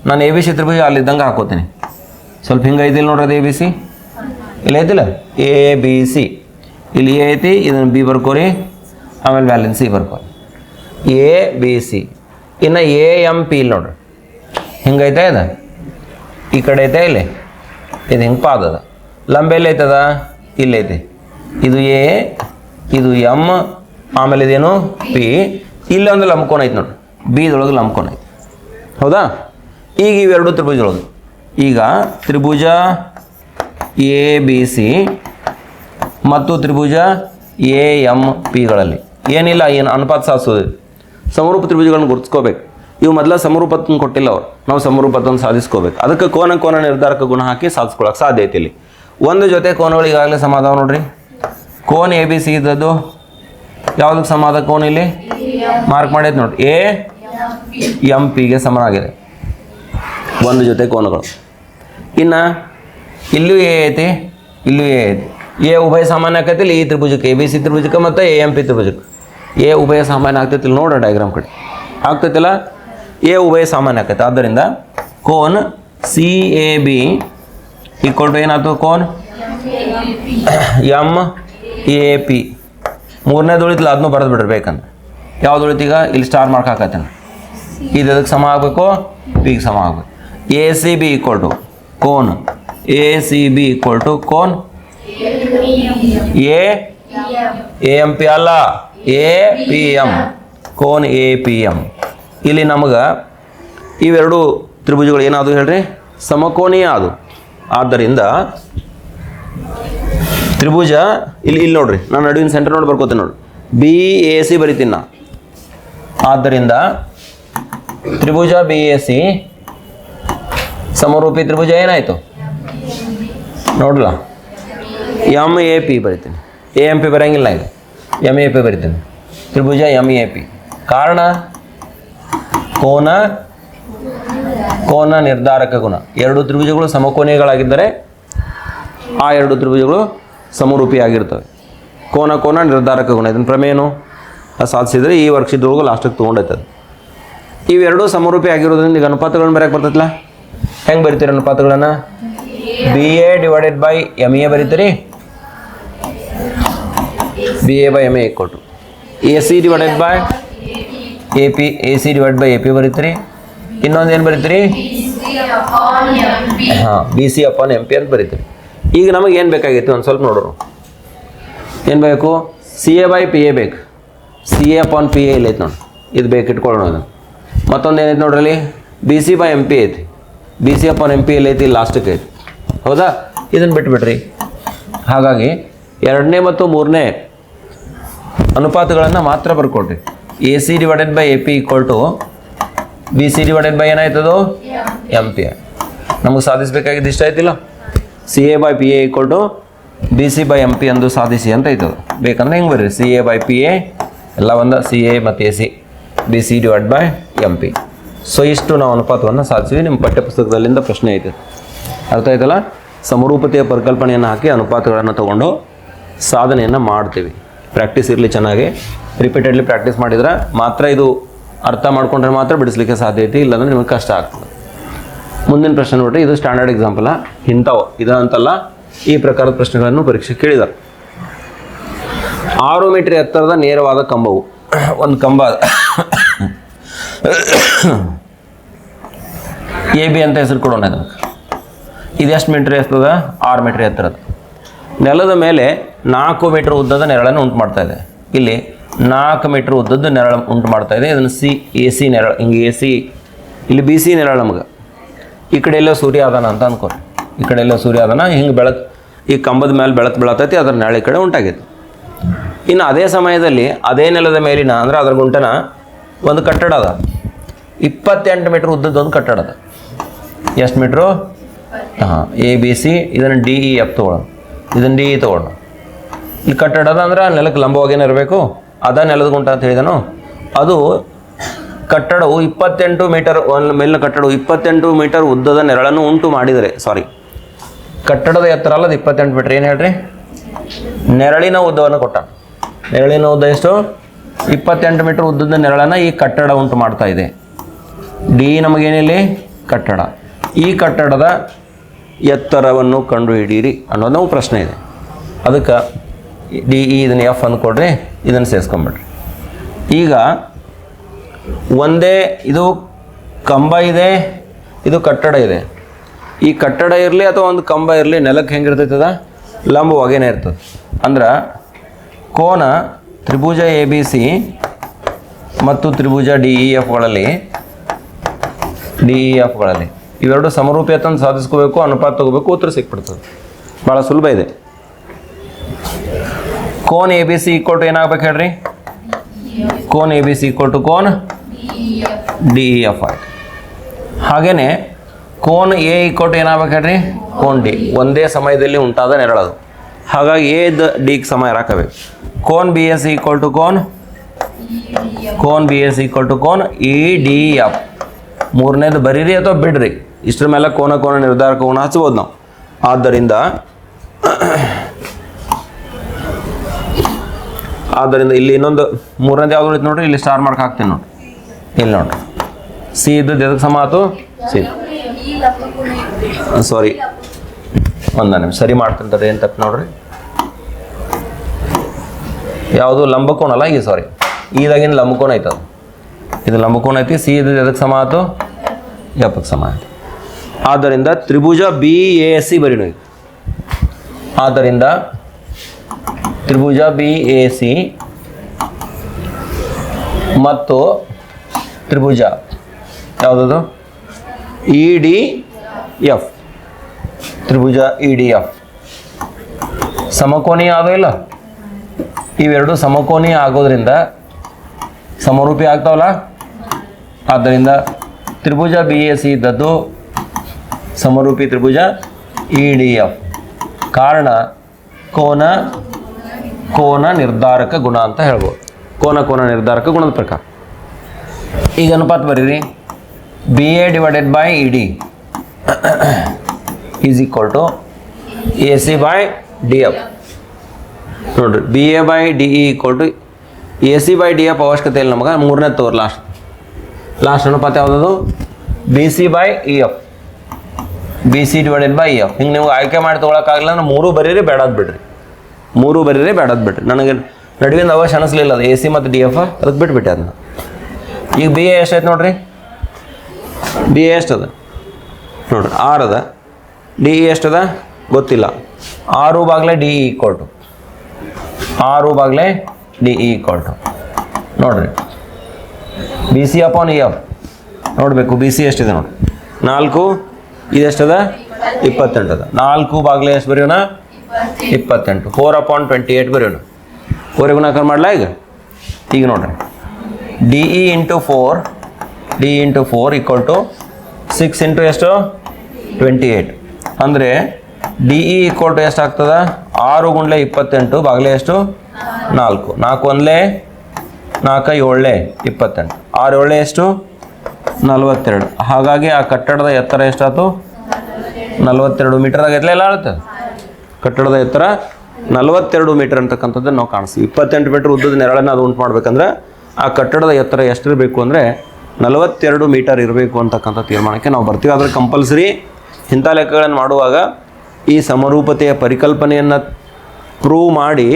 ನಾನು ಎ ಬಿ ಸಿ ತ್ರಿಭುಜ ಅಲ್ಲಿದ್ದಂಗೆ ಹಾಕೋತೀನಿ. ಸ್ವಲ್ಪ ಹಿಂಗೆ ಐತಿಲ್ಲ ನೋಡ್ರಿ, ಅದು ಎ ಬಿ ಸಿ ಇಲ್ಲಿ ಐತಿಲ್ಲ, ಎ ಬಿ ಸಿ ಇಲ್ಲಿ ಎ ಐತಿ, ಇದನ್ನು ಬಿ ಬರ್ಕೋರಿ, ಆಮೇಲೆ ವ್ಯಾಲಿನ್ ಸಿ ಬರ್ಕೋರಿ, ಎ ಬಿ ಸಿ. ಇನ್ನು ಎ ಎಮ್ ಪಿ ಇಲ್ಲಿ ನೋಡ್ರಿ, ಹಿಂಗೈತೆ ಇದೆ, ಈ ಕಡೆ ಐತೆ ಇಲ್ಲಿ, ಇದು ಹಿಂಗೆ ಪಾದದ ಲಂಬ ಎಲ್ಲಿ ಐತದ, ಇಲ್ಲೈತಿ. ಇದು ಎ, ಇದು ಎಮ್, ಆಮೇಲೆ ಇದೇನು ಪಿ. ಇಲ್ಲೊಂದು ಲಂಬಕೋನ ಐತೆ ನೋಡ್ರಿ, ಬಿದೊಳಗೆ ಲಂಬಕೋನ ಐತಿ. ಹೌದಾ? ಈಗ ಇವೆರಡು ತ್ರಿಭುಜದೊಳಗೆ, ಈಗ ತ್ರಿಭುಜ ಎ ಬಿ ಸಿ ಮತ್ತು ತ್ರಿಭುಜ ಎ ಎಮ್ ಪಿಗಳಲ್ಲಿ ಏನಿಲ್ಲ, ಏನು ಅನುಪಾತ ಸಾಧಿಸೋದು, ಸಮರೂಪ ತ್ರಿಭುಜಗಳನ್ನು ಗುರುತಿಸ್ಕೋಬೇಕು. ಇವು ಮೊದಲ ಸಮರೂಪತ್ವನ ಕೊಟ್ಟಿಲ್ಲ ಅವ್ರು, ನಾವು ಸಮರೂಪತ್ವನ ಸಾಧಿಸ್ಕೋಬೇಕು. ಅದಕ್ಕೆ ಕೋನ ನಿರ್ಧಾರಕ ಗುಣ ಹಾಕಿ ಸಾಧಿಸ್ಕೊಳಕ್ಕೆ ಸಾಧ್ಯ ಐತಿ. ಇಲ್ಲಿ ಒಂದು ಜೊತೆ ಕೋನಗಳು ಈಗಾಗಲೇ ಸಮಾಧಾನ ನೋಡ್ರಿ. ಕೋನ್ ಎ ಬಿ ಸಿ ಇದ್ದದ್ದು ಯಾವುದಕ್ಕೆ ಸಮಾದ ಕೋನ್ ಇಲ್ಲಿ ಮಾರ್ಕ್ ಮಾಡೈತೆ ನೋಡ್ರಿ, ಎ ಎಂ ಪಿಗೆ ಸಮನಾಗಿದೆ ಒಂದು ಜೊತೆ ಕೋನಗಳು. ಇನ್ನು ಇಲ್ಲೂ ಎ ಐತಿ, ಇಲ್ಲೂ ಎ ಐತಿ. ಎ ಉಭಯ ಸಾಮಾನ್ಯ ಆಕೈತಿಲ್ಲ ಈ ತ್ರಿಭುಜಕ್ಕೆ, ಎ ಬಿ ಸಿ ತ್ರಿಭುಜಕ್ಕೆ ಮತ್ತು ಎ ಎಂ ಪಿ ತ್ರಿಭುಜಕ್ಕೆ. ಎ ಉಭಯ ಸಾಮಾನ್ಯ ಆಗ್ತೈತಿಲ್ಲ ನೋಡ್ರಿ ಡಯಾಗ್ರಾಮ್ ಕಡೆ ಆಗ್ತೈತಿಲ್ಲ, ಎ ಉಭಯ ಸಾಮಾನ್ಯ ಆಕೈತೆ. ಆದ್ದರಿಂದ ಕೋನ್ C A B equal to ಏನಾಯ್ತು, ಕೋನ್ ಎಮ್ ಎ ಪಿ. ಮೂರನೇದು ಉಳಿತಿಲ್ಲ, ಅದನ್ನೂ ಬರೆದು ಬಿಡ್ರಿ ಬೇಕಂದ್ರೆ. ಯಾವ್ದು ಉಳಿತೀಗ ಇಲ್ಲಿ ಸ್ಟಾರ್ ಮಾರ್ಕ್ ಹಾಕತ್ತೇನೆ. ಇದು ಅದಕ್ಕೆ ಸಮ ಆಗಬೇಕು, ಪಿಗೆ ಸಮ ಆಗಬೇಕು. A C B equal to ಕೋನ್ A C B equal to ಕೋನ್ ಎ ಎಂ ಪಿ ಅಲ್ಲ, ಎ ಪಿ ಎಮ್, ಕೋನ್ ಎ ಪಿ ಎಮ್. ಇಲ್ಲಿ ನಮಗೆ ಇವೆರಡು ತ್ರಿಭುಜಗಳು ಏನಾದವು ಹೇಳ್ರಿ, ಸಮಕೋನೀಯ ಅದು. ಆದ್ದರಿಂದ ತ್ರಿಭುಜ ಇಲ್ಲಿ ನೋಡ್ರಿ, ನಾನು ನಡುವಿನ ಸೆಂಟರ್ ನೋಡಿ ಬರ್ಕೋತೀನಿ ನೋಡ್ರಿ, ಬಿ ಎ ಸಿ ಬರಿತೀನಿ ನಾ. ಆದ್ದರಿಂದ ತ್ರಿಭುಜ ಬಿ ಎ ಸಿ ಸಮರೂಪಿ ತ್ರಿಭುಜ ಏನಾಯಿತು ನೋಡ್ರಲ್ಲ, ಎಮ್ ಎ ಪಿ ಬರಿತೀನಿ. ಎ ಎಂ ಪಿ ಬರೋಂಗಿಲ್ಲ, ಇದು ಎಮ್ ಎ ಪಿ ಬರಿತೀನಿ. ತ್ರಿಭುಜ ಎಮ್ ಎ ಪಿ. ಕಾರಣ ಕೋನ ನಿರ್ಧಾರಕ ಗುಣ. ಎರಡು ತ್ರಿಭುಜಗಳು ಸಮಕೋನೀಯಗಳಾಗಿದ್ದರೆ ಆ ಎರಡು ತ್ರಿಭುಜಗಳು ಸಮರೂಪಿಯಾಗಿರ್ತವೆ. ಕೋನ ನಿರ್ಧಾರಕ ಗುಣ. ಇದನ್ನು ಪ್ರಮೇಯನು ಸಾಧಿಸಿದರೆ ಈ ವರ್ಕ್ಷೀಟ್ದೊಳಗೆ ಲಾಸ್ಟಿಗೆ ತೊಗೊಂಡೈತದು. ಇವೆರಡೂ ಸಮರೂಪಿ ಆಗಿರೋದ್ರಿಂದ ಈಗ ಅನುಪಾತಗಳನ್ನು ಬರೋಕ್ಕೆ ಬರ್ತೈತಲ್ಲ, ಹೆಂಗೆ ಬರಿತೀರಿ ಅನುಪಾತಗಳನ್ನು? B A divided by M A ಬರೀತೀರಿ, B A by M A equal to A C divided by A P, A C divide by A P ಬರೀತೀರಿ. ಇನ್ನೊಂದು ಏನು ಬರೀತೀರಿ? ಹಾಂ, B C upon M P ಅಂತ ಬರೀತೀರಿ. ಈಗ ನಮಗೆ ಏನು ಬೇಕಾಗಿತ್ತು ಒಂದು ಸ್ವಲ್ಪ ನೋಡೋಣ. ಏನು ಬೇಕು? C A by P A ಬೇಕು. C A upon P A ಇಲ್ಲೈತೆ ನೋಡಿ, ಇದು ಬೇಕು ಇಟ್ಕೊಳ್ಳೋಣ. ಅದು ಮತ್ತೊಂದು ಏನೈತೆ ನೋಡ್ರಲ್ಲಿ, B C by M P ಐತಿ. B C upon M P ಎಲ್ಲೈತಿ, ಲಾಸ್ಟಿಗೆ ಐತಿ. ಹೌದಾ? ಇದನ್ನು ಬಿಟ್ಬಿಟ್ರಿ. ಹಾಗಾಗಿ ಎರಡನೇ ಮತ್ತು ಮೂರನೇ ಅನುಪಾತಗಳನ್ನು ಮಾತ್ರ ಬರ್ಕೊಡ್ರಿ. A C divided by A P equal to B C divided by ಏನಾಯ್ತದು, ಎಮ್ ಪಿ. ನಮಗೆ ಸಾಧಿಸಬೇಕಾಗಿದ್ದು ಇಷ್ಟ ಆಯ್ತಿಲ್ಲ, C A by P A equal to B C by M P ಎಂದು ಸಾಧಿಸಿ ಅಂತ ಐತದು. ಬೇಕಂದ್ರೆ ಹೆಂಗೆ ಬರ್ರಿ, C A by P A ಎಲ್ಲ ಒಂದು, ಸಿ ಎ ಮತ್ತು A C, B C divide by M P. So ಇಷ್ಟು ನಾವು ಅನುಪಾತವನ್ನು ಸಾಧಿಸಿವಿ. ನಿಮ್ಮ ಪಠ್ಯಪುಸ್ತಕದಲ್ಲಿಂದ ಪ್ರಶ್ನೆ ಐತೆ, ಅರ್ಥ ಆಯ್ತಲ್ಲ? ಸಮರೂಪತೆಯ ಪರಿಕಲ್ಪನೆಯನ್ನು ಹಾಕಿ ಅನುಪಾತಗಳನ್ನು ತಗೊಂಡು ಸಾಧನೆಯನ್ನು ಮಾಡ್ತೀವಿ. ಪ್ರಾಕ್ಟೀಸ್ ಇರಲಿ ಚೆನ್ನಾಗಿ, ರಿಪೀಟೆಡ್ಲಿ ಪ್ರಾಕ್ಟೀಸ್ ಮಾಡಿದ್ರೆ ಮಾತ್ರ ಇದು ಅರ್ಥ ಮಾಡ್ಕೊಂಡ್ರೆ ಮಾತ್ರ ಬಿಡಿಸ್ಲಿಕ್ಕೆ ಸಾಧ್ಯ ಐತಿ, ಇಲ್ಲಾಂದ್ರೆ ನಿಮಗೆ ಕಷ್ಟ ಆಗ್ತದೆ. ಮುಂದಿನ ಪ್ರಶ್ನೆ ನೋಡ್ರಿ, ಇದು ಸ್ಟ್ಯಾಂಡರ್ಡ್ ಎಕ್ಸಾಂಪಲ್. ಇಂಥವು ಇದಂತಲ್ಲ, ಈ ಪ್ರಕಾರದ ಪ್ರಶ್ನೆಗಳನ್ನು ಪರೀಕ್ಷೆ ಕೇಳಿದ್ದಾರೆ. 6 ಮೀಟರ್ ಎತ್ತರದ ನೇರವಾದ ಕಂಬವು, ಒಂದು ಕಂಬ ಎ ಬಿ ಅಂತ ಹೆಸರು ಕೊಡೋಣ ಅದಕ್ಕೆ. ಇದು ಎಷ್ಟು ಮೀಟ್ರ್ ಎತ್ತದ? 6 ಮೀಟ್ರ್ ಎತ್ತರದ. ನೆಲದ ಮೇಲೆ 4 ಮೀಟರ್ ಉದ್ದದ ನೆರಳನ್ನು ಉಂಟು ಮಾಡ್ತಾ ಇದೆ. ಇಲ್ಲಿ 4 ಮೀಟರ್ ಉದ್ದದ್ದು ನೆರಳು ಉಂಟು ಮಾಡ್ತಾ ಇದೆ. ಇದನ್ನು ಎ ಸಿ ನೆರಳು, ಹಿಂಗೆ ಎ ಸಿ, ಇಲ್ಲಿ ಬಿ ಸಿ ನೆರಳು. ನಮಗೆ ಈ ಕಡೆ ಎಲ್ಲೋ ಸೂರ್ಯ ಅದಾನ ಅಂತ ಅಂದ್ಕೊರಿ, ಈ ಕಡೆ ಎಲ್ಲೋ ಸೂರ್ಯ ಅದಾನ, ಹಿಂಗೆ ಬೆಳಕು ಈ ಕಂಬದ ಮೇಲೆ ಬೆಳಕು ಬೀಳತೈತಿ, ಅದರ ನೆರಳು ಈ ಕಡೆ ಉಂಟಾಗೈತಿ. ಇನ್ನು ಅದೇ ಸಮಯದಲ್ಲಿ ಅದೇ ನೆಲದ ಮೇಲಿನ ಅಂದ್ರೆ ಅದರ ಗುಂಟನ ಒಂದು ಕಟ್ಟಡ ಅದ, 28 ಮೀಟರ್ ಉದ್ದದ್ದು ಒಂದು ಕಟ್ಟಡ ಅದ. ಎಷ್ಟು ಮೀಟ್ರು? ಹಾಂ, ಎ ಬಿ ಸಿ. ಇದನ್ನು ಡಿ ಇ ಎಫ್ ತೊಗೊಳ್ಳೋಣ, ಇದನ್ನು ಡಿ ಇ ತೊಗೊಳ್ಳೋಣ. ಇಲ್ಲಿ ಕಟ್ಟಡ ಅದ ಅಂದ್ರೆ ನೆಲಕ್ಕೆ ಲಂಬವಾಗೇನೆ ಇರಬೇಕು. ಅದ ನೆಲದ ಗುಂಟ ಅಂತ ಹೇಳಿದನು. ಅದು ಕಟ್ಟಡವು 28 ಮೀಟರ್, ಒಂದು ಮೇಲಿನ ಕಟ್ಟಡವು 28 ಮೀಟರ್ ಉದ್ದದ ನೆರಳನ್ನು ಉಂಟು ಮಾಡಿದರೆ, ಕಟ್ಟಡದ ಎತ್ತರ ಅಲ್ಲದು 28 ಮೀಟರ್. ಏನು ಹೇಳ್ರಿ? ನೆರಳಿನ ಉದ್ದವನ್ನು ಕೊಟ್ಟ. ನೆರಳಿನ ಉದ್ದ ಎಷ್ಟು? 28 ಮೀಟರ್ ಉದ್ದದ ನೆರಳನ್ನು ಈ ಕಟ್ಟಡ ಉಂಟು ಮಾಡ್ತಾ ಇದೆ. ಡಿ ನಮಗೇನಿಲ್ಲಿ? ಕಟ್ಟಡ. ಈ ಕಟ್ಟಡದ ಎತ್ತರವನ್ನು ಕಂಡುಹಿಡೀರಿ ಅನ್ನೋದು ನಾವು ಪ್ರಶ್ನೆ ಇದೆ. ಅದಕ್ಕೆ ಡಿ ಇ ಇದನ್ನು ಎಫ್ ಅಂದ್ಕೊಡ್ರಿ, ಇದನ್ನು ಸೇರಿಸ್ಕೊಂಬಿಡ್ರಿ. ಈಗ ಒಂದೇ ಇದು ಕಂಬ ಇದೆ, ಇದು ಕಟ್ಟಡ ಇದೆ. ಈ ಕಟ್ಟಡ ಇರಲಿ ಅಥವಾ ಒಂದು ಕಂಬ ಇರಲಿ, ನೆಲಕ್ಕೆ ಹೆಂಗಿರ್ತೈತದ? ಲಂಬವಾಗೇನೆ ಇರ್ತದೆ. ಅಂದ್ರೆ ಕೋನ ತ್ರಿಭುಜ ಎ ಬಿ ಸಿ ಮತ್ತು ತ್ರಿಭುಜ ಡಿ ಇ ಎಫ್ಗಳಲ್ಲಿ ಇವೆರಡು ಸಮರೂಪಿಯತನ್ನು ಸಾಧಿಸ್ಕೋಬೇಕು, ಅನುಪಾತ ತಗೋಬೇಕು, ಉತ್ತರ ಸಿಕ್ಬಿಡ್ತದೆ. ಭಾಳ ಸುಲಭ ಇದೆ. ಕೋನ್ A B C equal to ಏನಾಗಬೇಕು ಹೇಳ್ರಿ? ಕೋನ್ A B C equal to ಕೋನ್ ಡಿ ಇ ಎಫ್ ಆಯ್ತು. ಹಾಗೆಯೇ ಕೋನ್ ಎ ಇಕ್ವಲ್ ಏನಾಗಬೇಕು ಹೇಳ್ರಿ, ಕೋನ್ ಡಿ ಒಂದೇ ಸಮಯದಲ್ಲಿ ಉಂಟಾದ ನೆರಳದು. ಹಾಗಾಗಿ ಎ ದ ಡಿಗೆ ಸಮ ಇರಾಕಬೇಕು. ಕೋನ್ ಬಿ ಎಸ್ ಈಕ್ವಲ್ ಟು ಕೋನ್ ಬಿ ಎಸ್ ಈಕ್ವಲ್ ಟು ಕೋನ್ ಇ ಡಿ ಎಫ್. ಮೂರನೇದು ಬರೀರಿ ಅಥವಾ ಬಿಡ್ರಿ, ಇಷ್ಟರ ಮೇಲೆ ಕೋನ ನಿರ್ಧಾರಕ ಕೋನ ಹಚ್ಬೋದು ನಾವು. ಆದ್ದರಿಂದ ಇಲ್ಲಿ ಇನ್ನೊಂದು ಮೂರನೇದು ಯಾವ್ದು ಉಳಿತು ನೋಡ್ರಿ, ಇಲ್ಲಿ ಸ್ಟಾರ್ ಮಾರ್ಕ್ ಹಾಕ್ತೀನಿ ನೋಡ್ರಿ, ಇಲ್ಲಿ ನೋಡ್ರಿ. ಸಿ ಇದ್ದದ್ದು ಎದಕ್ಕೆ ಸಮ ಆಯ್ತು, ಸಿ ಸಾರಿ ಒಂದು ನಿಮಿಷ ಸರಿ ಮಾಡ್ತಿರ್ತಾರೆ, ಏನು ತಪ್ಪು ನೋಡ್ರಿ. ಯಾವುದು ಲಂಬಕೋನ ಅಲ್ಲ, ಈ ಸಾರಿ ಇದಾಗಿನ ಲಂಬಕೋನ ಐತದ, ಇದು ಲಂಬಕೋನ ಐತಿ. ಸಿ ಇದ್ದದ್ದು ಎದಕ್ಕೆ ಸಮ ಆಯ್ತು, ಎಫ್ಗೆ ಸಮ ಆಯ್ತು. ಆದ್ದರಿಂದ ತ್ರಿಭುಜ ಬಿ ಎ ಸಿ ಬರೀನು. ಆದ್ದರಿಂದ ತ್ರಿಭುಜ ಬಿ ಎ ಸಿ ಮತ್ತು ತ್ರಿಭುಜ ಯಾವುದದು ಇ ಡಿ ಎಫ್, ತ್ರಿಭುಜ ಇ ಡಿ ಎಫ್ ಸಮಕೋನೀಯ ಆದೋ ಇಲ್ಲ. ಇವೆರಡು ಸಮಕೋನೀಯ ಆಗೋದ್ರಿಂದ ಸಮರೂಪಿ ಆಗ್ತಾವಲ್ಲ. ಆದ್ದರಿಂದ ತ್ರಿಭುಜ ಬಿ ಎ ಸಿ ಇದ್ದದ್ದು ಸಮರೂಪಿ ತ್ರಿಭುಜ ಇ ಡಿ ಎಫ್. ಕಾರಣ ಕೋನ ನಿರ್ಧಾರಕ ಗುಣ ಅಂತ ಹೇಳ್ಬೋದು. ಕೋನ ನಿರ್ಧಾರಕ ಗುಣದ ಪ್ರಕಾರ. ಈಗ ಅನುಪಾತ ಬರೀರಿ, B A divided by E D is equal to A C by D F. ನೋಡಿರಿ, B A by D E equal to A C by D F ಅವಶ್ಯಕತೆ ಇಲ್ಲ ನಮಗೆ. ಮೂರನೇ ತೋರ್ ಲಾಸ್ಟ್ ಅನುಪಾತ ಯಾವುದದು, B C by E F, B C divided by E F. ಹಿಂಗೆ ನೀವು ಆಯ್ಕೆ ಮಾಡಿ ತೊಗೊಳಕ್ಕಾಗಲ್ಲ ಅಂದ್ರೆ ಮೂರು ಬರೀರಿ, ಬೇಡದ್ ಬಿಡ್ರಿ. ನನಗೆ ನಡುವಿಂದ ಅವಶ್ಯ ಅನಿಸ್ಲಿಲ್ಲ ಅದು ಎ ಸಿ ಮತ್ತು ಡಿ ಎಫ್, ಅದಕ್ಕೆ ಬಿಟ್ಬಿಟ್ಟೆ ಅದನ್ನ. ಈಗ ಬಿ ಎ ಎಷ್ಟೈತೆ ನೋಡ್ರಿ, ಬಿ ಎ ಎಷ್ಟದ ನೋಡ್ರಿ, 6 ಅದ. ಡಿ ಇ ಎಷ್ಟದ ಗೊತ್ತಿಲ್ಲ. 6/ಡಿ ಇ ಈಕ್ವಲ್ ಟು 6/ಡಿ ಇ ಈಕ್ವಲ್ ಟು ನೋಡ್ರಿ, B C upon E F ನೋಡಬೇಕು. ಬಿ ಸಿ ಎಷ್ಟಿದೆ ನೋಡ್ರಿ, 4. ಇದೆಷ್ಟದ 28 ಅದ. 4 ಎಷ್ಟು ಬರೆಯೋಣ, 28. 4/28 ಬರೆಯೋಣ. 4 ಗುಣಾಕಾರ ಮಾಡಲ ಈಗ ನೋಡ್ರಿ, D E into 4 equal to 6 into ಎಷ್ಟು 28. ಅಂದರೆ ಡಿ ಇ ಈಕ್ವಲ್ ಟು ಎಷ್ಟಾಗ್ತದೆ, 6 × 28 ಬಾಗಿಲೆ ಎಷ್ಟು 4. 4 1 4 7 28. 6 7 ಎಷ್ಟು 42. ಹಾಗಾಗಿ ಆ ಕಟ್ಟಡದ ಎತ್ತರ ಎಷ್ಟಾಯ್ತು, 42 ಮೀಟರ್ದಾಗ ಎತ್ತಲೆಲ್ಲ ಆಳುತ್ತೆ. ಕಟ್ಟಡದ ಎತ್ತರ 42 ಮೀಟರ್ ಅಂತಕ್ಕಂಥದ್ದನ್ನು ನಾವು ಕಾಣಿಸ್ತೀವಿ. 28 ಮೀಟರ್ ಉದ್ದದ ನೆರಳನ್ನು ಅದು ಉಂಟು ಮಾಡ್ಬೇಕಂದ್ರೆ ಆ ಕಟ್ಟಡದ ಎತ್ತರ ಎಷ್ಟಿರಬೇಕು ಅಂದರೆ 42 ಮೀಟರ್ ಇರಬೇಕು ಅಂತಕ್ಕಂಥ ತೀರ್ಮಾನಕ್ಕೆ ನಾವು ಬರ್ತೀವಿ. ಆದರೆ ಕಂಪಲ್ಸರಿ ಇಂಥ ಲೆಕ್ಕಗಳನ್ನು ಮಾಡುವಾಗ ಈ ಸಮರೂಪತೆಯ ಪರಿಕಲ್ಪನೆಯನ್ನು ಪ್ರೂವ್ ಮಾಡಿ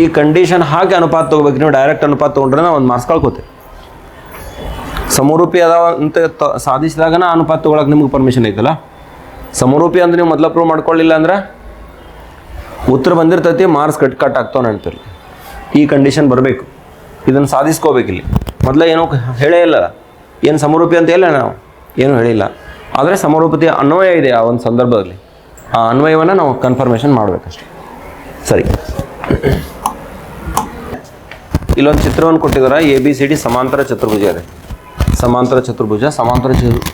ಈ ಕಂಡೀಷನ್ ಹಾಗೆ ಅನುಪಾತ ತೊಗೋಬೇಕು. ನೀವು ಡೈರೆಕ್ಟ್ ಅನುಪಾತ ತೊಗೊಂಡ್ರೆ ನಾವು ಒಂದು ಮಾರ್ಕ್ಸ್ ಕಳ್ಕೊತೀವಿ. ಸಮರೂಪಿ ಅದಾವ ಅಂತ ಸಾಧಿಸಿದಾಗನ ಅನುಪಾತ ತೊಗೊಳಕ್ಕೆ ನಿಮ್ಗೆ ಪರ್ಮಿಷನ್ ಐತಲ್ಲ. ಸಮರೂಪಿ ಅಂದ್ರೆ ನೀವು ಮೊದಲ ಪ್ರೂವ್ ಮಾಡ್ಕೊಳ್ಳಿಲ್ಲ ಅಂದ್ರೆ ಉತ್ತರ ಬಂದಿರ್ತೈತಿ, ಮಾರ್ಕ್ಸ್ ಕಟ್ ಆಗ್ತಾವೆ ನೆನಪಿರಲಿ. ಈ ಕಂಡೀಷನ್ ಬರಬೇಕು, ಇದನ್ನು ಸಾಧಿಸ್ಕೋಬೇಕಿಲ್ಲಿ. ಮೊದಲ ಏನೋ ಹೇಳೇ ಇಲ್ಲ, ಏನು ಸಮರೂಪಿ ಅಂತ ಇಲ್ಲ, ನಾವು ಏನೂ ಹೇಳಿಲ್ಲ. ಆದರೆ ಸಮರೂಪತೆಯ ಅನ್ವಯ ಇದೆ ಆ ಒಂದು ಸಂದರ್ಭದಲ್ಲಿ. ಆ ಅನ್ವಯವನ್ನು ನಾವು ಕನ್ಫರ್ಮೇಷನ್ ಮಾಡಬೇಕಷ್ಟೆ. ಸರಿ, ಇಲ್ಲೊಂದು ಚಿತ್ರವನ್ನು ಕೊಟ್ಟಿದ್ದಾರೆ. ABCD ಸಮಾಂತರ ಚತುರ್ಭುಜ ಇದೆ. ಸಮಾಂತರ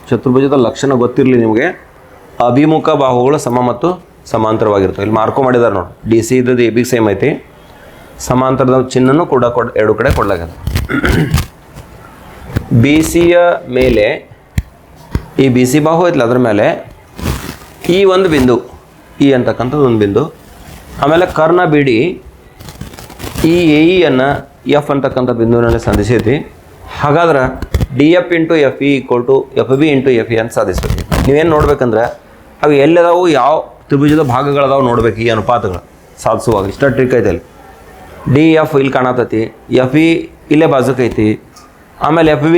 ಚತುರ್ಭುಜದ ಲಕ್ಷಣ ಗೊತ್ತಿರಲಿ ನಿಮಗೆ. ಅಭಿಮುಖ ಬಾಹುಗಳು ಸಮ ಮತ್ತು ಸಮಾಂತರವಾಗಿರ್ತವೆ. ಇಲ್ಲಿ ಮಾರ್ಕೋ ಮಾಡಿದ್ದಾರೆ ನೋಡಿ, DC ಇದ್ದದ್ದು AB ಸೇಮ್ ಐತಿ. ಸಮಾಂತರದ ಚಿಹ್ನನೂ ಕೂಡ ಎರಡು ಕಡೆ ಕೊಡಲಾಗಿದೆ. BCಯ ಮೇಲೆ ಈ BC ಬಾಹು ಐತಲ್ಲ, ಅದ್ರ ಮೇಲೆ ಈ ಒಂದು ಬಿಂದು, ಈ ಅಂತಕ್ಕಂಥದ್ದು ಒಂದು ಬಿಂದು. ಆಮೇಲೆ ಕರ್ಣ ಬಿಡಿ ಈ AEಯನ್ನು F ಅಂತಕ್ಕಂಥ ಬಿಂದುವಿನಲ್ಲಿ ಸಂಧಿಸೈತಿ. ಹಾಗಾದ್ರೆ DF × FE = FB × FE ಅಂತ ಸಾಧಿಸ್ಬೇಕು. ನೀವೇನು ನೋಡ್ಬೇಕಂದ್ರೆ ಅವು ಎಲ್ಲದಾವು, ಯಾವ ತ್ರಿಭುಜದ ಭಾಗಗಳದಾವು ನೋಡ್ಬೇಕು. ಈ ಅನುಪಾತಗಳು ಸಾಧಿಸುವಾಗ ಇಷ್ಟ ಟ್ರಿಕ್ ಐತೆ. ಅಲ್ಲಿ DF ಇಲ್ಲಿ ಕಾಣತೈತಿ, FE ಇಲ್ಲೇ ಬಾಜುಕೈತಿ, ಆಮೇಲೆ FB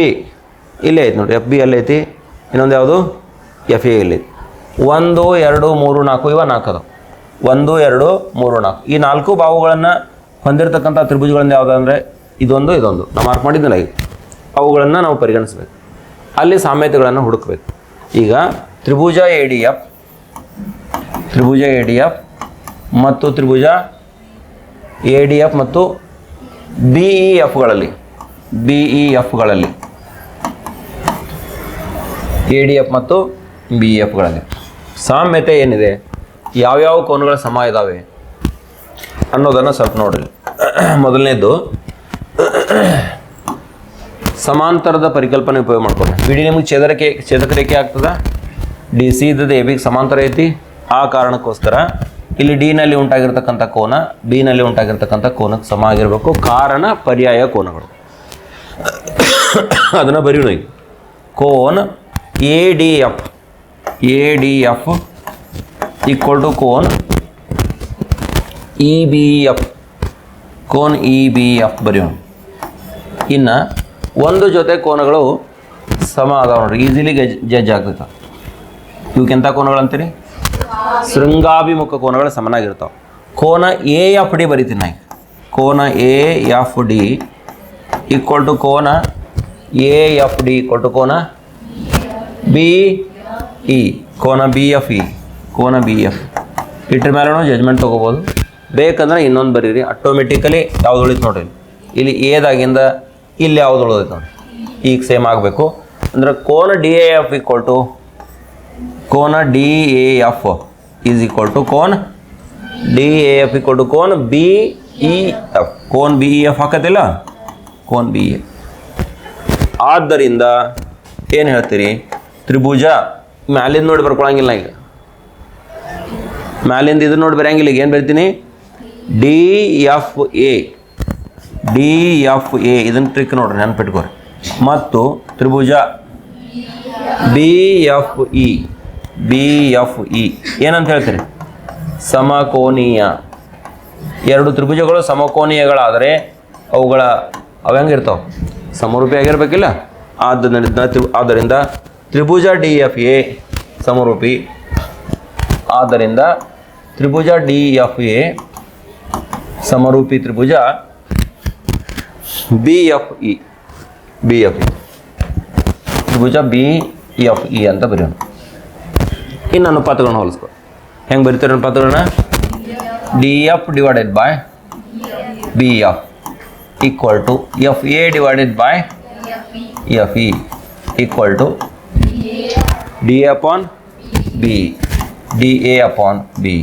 ಇಲ್ಲೇ ಐತಿ ನೋಡಿ, FB ಅಲ್ಲೇ ಐತಿ, ಇನ್ನೊಂದು ಯಾವುದು FA ಇಲ್ಲಿ. 1 2 3 4 ಇವ 4 ಅದಾವೆ. 1 2 3 4 ಈ 4 ಬಾಹುಗಳನ್ನು ಹೊಂದಿರತಕ್ಕಂಥ ತ್ರಿಭುಜಗಳಿಂದ ಯಾವುದಂದರೆ ಇದೊಂದು ನಾವು ಮಾರ್ಕ್ ಮಾಡಿದ್ದಿಲ್ಲ. ಈಗ ಅವುಗಳನ್ನು ನಾವು ಪರಿಗಣಿಸಬೇಕು, ಅಲ್ಲಿ ಸಾಮ್ಯತೆಗಳನ್ನು ಹುಡುಕಬೇಕು. ಈಗ ತ್ರಿಭುಜ ADF ಮತ್ತು ತ್ರಿಭುಜ ADF ಮತ್ತು BEFಗಳಲ್ಲಿ ಎ ಡಿ ಎಫ್ ಮತ್ತು ಬಿ ಎಫ್ಗಳಲ್ಲಿ. ಸಾಮ್ಯತೆ ಏನಿದೆ, ಯಾವ್ಯಾವ ಕೋನಗಳ ಸಮ ಇದ್ದಾವೆ ಅನ್ನೋದನ್ನು ಸ್ವಲ್ಪ ನೋಡ್ರಿ. ಮೊದಲನೇದು ಸಮಾಂತರದ ಪರಿಕಲ್ಪನೆ ಉಪಯೋಗ ಮಾಡ್ಕೊಂಡು. ಬಿ ಡಿ ನಿಮಗೆ ಛೇದಕ ರೇಖೆ ಆಗ್ತದ, ಡಿ ಸಿ ಇದ್ದದ್ದು ಎ ಬಿಗೆ ಸಮಾಂತರ ಐತಿ. ಆ ಕಾರಣಕ್ಕೋಸ್ಕರ ಇಲ್ಲಿ ಡಿ ನಲ್ಲಿ ಉಂಟಾಗಿರ್ತಕ್ಕಂಥ ಕೋನ ಬಿ ನಲ್ಲಿ ಉಂಟಾಗಿರ್ತಕ್ಕಂಥ ಕೋನಕ್ಕೆ ಸಮ ಆಗಿರಬೇಕು. ಕಾರಣ ಪರ್ಯಾಯ ಕೋನಗಳು, ಅದನ್ನು ಬರೆಯೋಣ. ಕೋನ್ A D F equal to ಕೋನ್ ಇ ಬಿ ಎಫ್, ಕೋನ್ ಇ ಬಿ ಎಫ್ ಬರೆಯೋಣ. ಇನ್ನು ಒಂದು ಜೊತೆ ಕೋನಗಳು ಸಮ ಅದಾವ ನೋಡ್ರಿ, ಈಸಿಲಿ ಜಡ್ಜ್ ಆಗ್ತೈತೆ. ಇವಕ್ಕೆಂಥ ಕೋನಗಳು ಅಂತೀರಿ? ಶೃಂಗಾಭಿಮುಖ ಕೋನಗಳು ಸಮನಾಗಿರ್ತಾವೆ. ಕೋನ ಎ ಎಫ್ ಡಿ ಬರಿತೀನಿ ನಾ. ಕೋನ A F D equal to ಕೋನ A F D equal to ಕೋನ ಬಿ ಇ, ಕೋನ ಬಿ ಎಫ್ ಇ, ಕೋನ ಬಿ ಎಫ್. ಇಟ್ರ ಮೇಲೆ ಜಜ್ಮೆಂಟ್ ತೊಗೋಬೋದು. ಬೇಕಂದ್ರೆ ಇನ್ನೊಂದು ಬರೀರಿ, ಆಟೋಮೆಟಿಕಲಿ ಯಾವ್ದು ಉಳಿತು ನೋಡ್ರಿ. ಇಲ್ಲಿ ಎದಾಗಿಂದ ಇಲ್ಲಿ ಯಾವ್ದು ಉಳಿದೈತೆ ನೋಡಿರಿ, ಈಗ ಸೇಮ್ ಆಗಬೇಕು. ಅಂದ್ರೆ ಕೋನ D A F equal to ಕೋನ D A F is equal to ಕೋನ್ D A F equal to ಕೋನ್ ಬಿ ಇ ಎಫ್. ಕೋನ್ ಬಿ ಇ ಎಫ್ ಹಾಕತ್ತಿಲ್ಲ, ಕೋನ್ ಬಿ ಎ. ಆದ್ದರಿಂದ ಏನು ಹೇಳ್ತೀರಿ? ತ್ರಿಭುಜ ಮ್ಯಾಲಿಂದ ನೋಡಿ ಬರ್ಕೊಳಂಗಿಲ್ಲ. ಈಗ ಮ್ಯಾಲಿಂದ ಇದನ್ನ ನೋಡಿ ಬರೆಯಂಗಿಲ್ಲ. ಈಗ ಏನು ಬರಿತೀನಿ? ಡಿ ಎಫ್ ಎ, ಇದನ್ನು ಟ್ರಿಕ್ ನೋಡ್ರಿ, ನೆನ್ಪಿಟ್ಕೋರಿ. ಮತ್ತು ತ್ರಿಭುಜ ಬಿ ಎಫ್ ಇ ಏನಂತ ಹೇಳ್ತೀರಿ? ಸಮಕೋನೀಯ. ಎರಡು ತ್ರಿಭುಜಗಳು ಸಮಕೋನೀಯಗಳಾದರೆ ಅವು ಹೆಂಗಿರ್ತಾವೆ? ಸಮರೂಪಿ ಆಗಿರ್ಬೇಕಿಲ್ಲ. ಆದ್ದರಿಂದ ತ್ರಿಭುಜ ಡಿ ಎಫ್ ಎ ಸಮರೂಪಿ. ಆದ್ದರಿಂದ ತ್ರಿಭುಜ ಡಿ ಎಫ್ ಎ ಸಮರೂಪಿ ತ್ರಿಭುಜ ಬಿ ಎಫ್ ಇ ತ್ರಿಭುಜ ಬಿ ಎಫ್ ಇ ಅಂತ ಬರೆಯೋಣ. ಇನ್ನು ಅನುಪಾತಗಳನ್ನ ಹೋಲಿಸ್ಕೊ. ಹೆಂಗೆ ಬರೀತಾರೆ ಅನುಪಾತಗಳನ್ನ? D F divided by B F equal to F A divided by F E equal to D A upon B, D A upon B.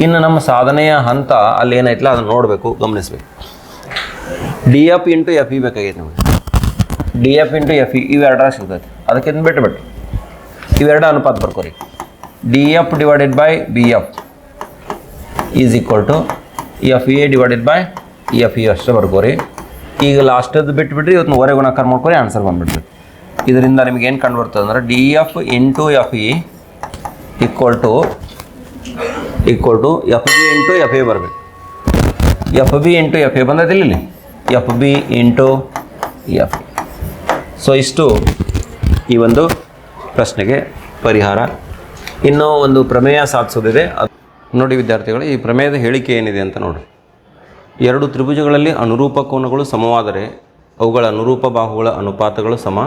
ಇನ್ನು ನಮ್ಮ ಸಾಧನೆಯ ಹಂತ ಅಲ್ಲಿ ಏನೈತಲ್ಲ ಅದನ್ನು ನೋಡಬೇಕು, ಗಮನಿಸಬೇಕು. D F into F E ಬೇಕಾಗೈತೆ ನಮಗೆ. D F into F E ಇವೆರಡರ ಸಿಗ್ತೈತೆ. ಅದಕ್ಕೆ ಬಿಟ್ಟು ಇವೆರಡು ಅನುಪಾತ ಬರ್ಕೋರಿ. D F divided by B F is equal to F A divided by F E ಅಷ್ಟೇ ಬರ್ಕೋರಿ. ಈಗ ಲಾಸ್ಟದ್ದು ಬಿಟ್ಬಿಟ್ರಿ, ಇವತ್ತು ಹೊರೆ ಗುಣಾಕಾರ ಮಾಡ್ಕೊರಿ, ಆನ್ಸರ್ ಬಂದುಬಿಡ್ರಿ. ಇದರಿಂದ ನಿಮ್ಗೆ ಏನು ಕಂಡು ಬರ್ತದೆ ಅಂದ್ರೆ D F into F E equal to F B into F A ಬರಬೇಕು. F B into F A ಬಂದೈತಿಲ್ಲ ಇಲ್ಲಿ, F B into F. So ಇಷ್ಟು ಈ ಒಂದು ಪ್ರಶ್ನೆಗೆ ಪರಿಹಾರ. ಇನ್ನೂ ಒಂದು ಪ್ರಮೇಯ ಸಾಧಿಸೋದಿದೆ. ನೋಡಿ ವಿದ್ಯಾರ್ಥಿಗಳು, ಈ ಪ್ರಮೇಯದ ಹೇಳಿಕೆ ಏನಿದೆ ಅಂತ ನೋಡಿ. ಎರಡು ತ್ರಿಭುಜಗಳಲ್ಲಿ ಅನುರೂಪ ಕೋನಗಳು ಸಮವಾದರೆ ಅವುಗಳ ಅನುರೂಪ ಬಾಹುಗಳ ಅನುಪಾತಗಳು ಸಮ.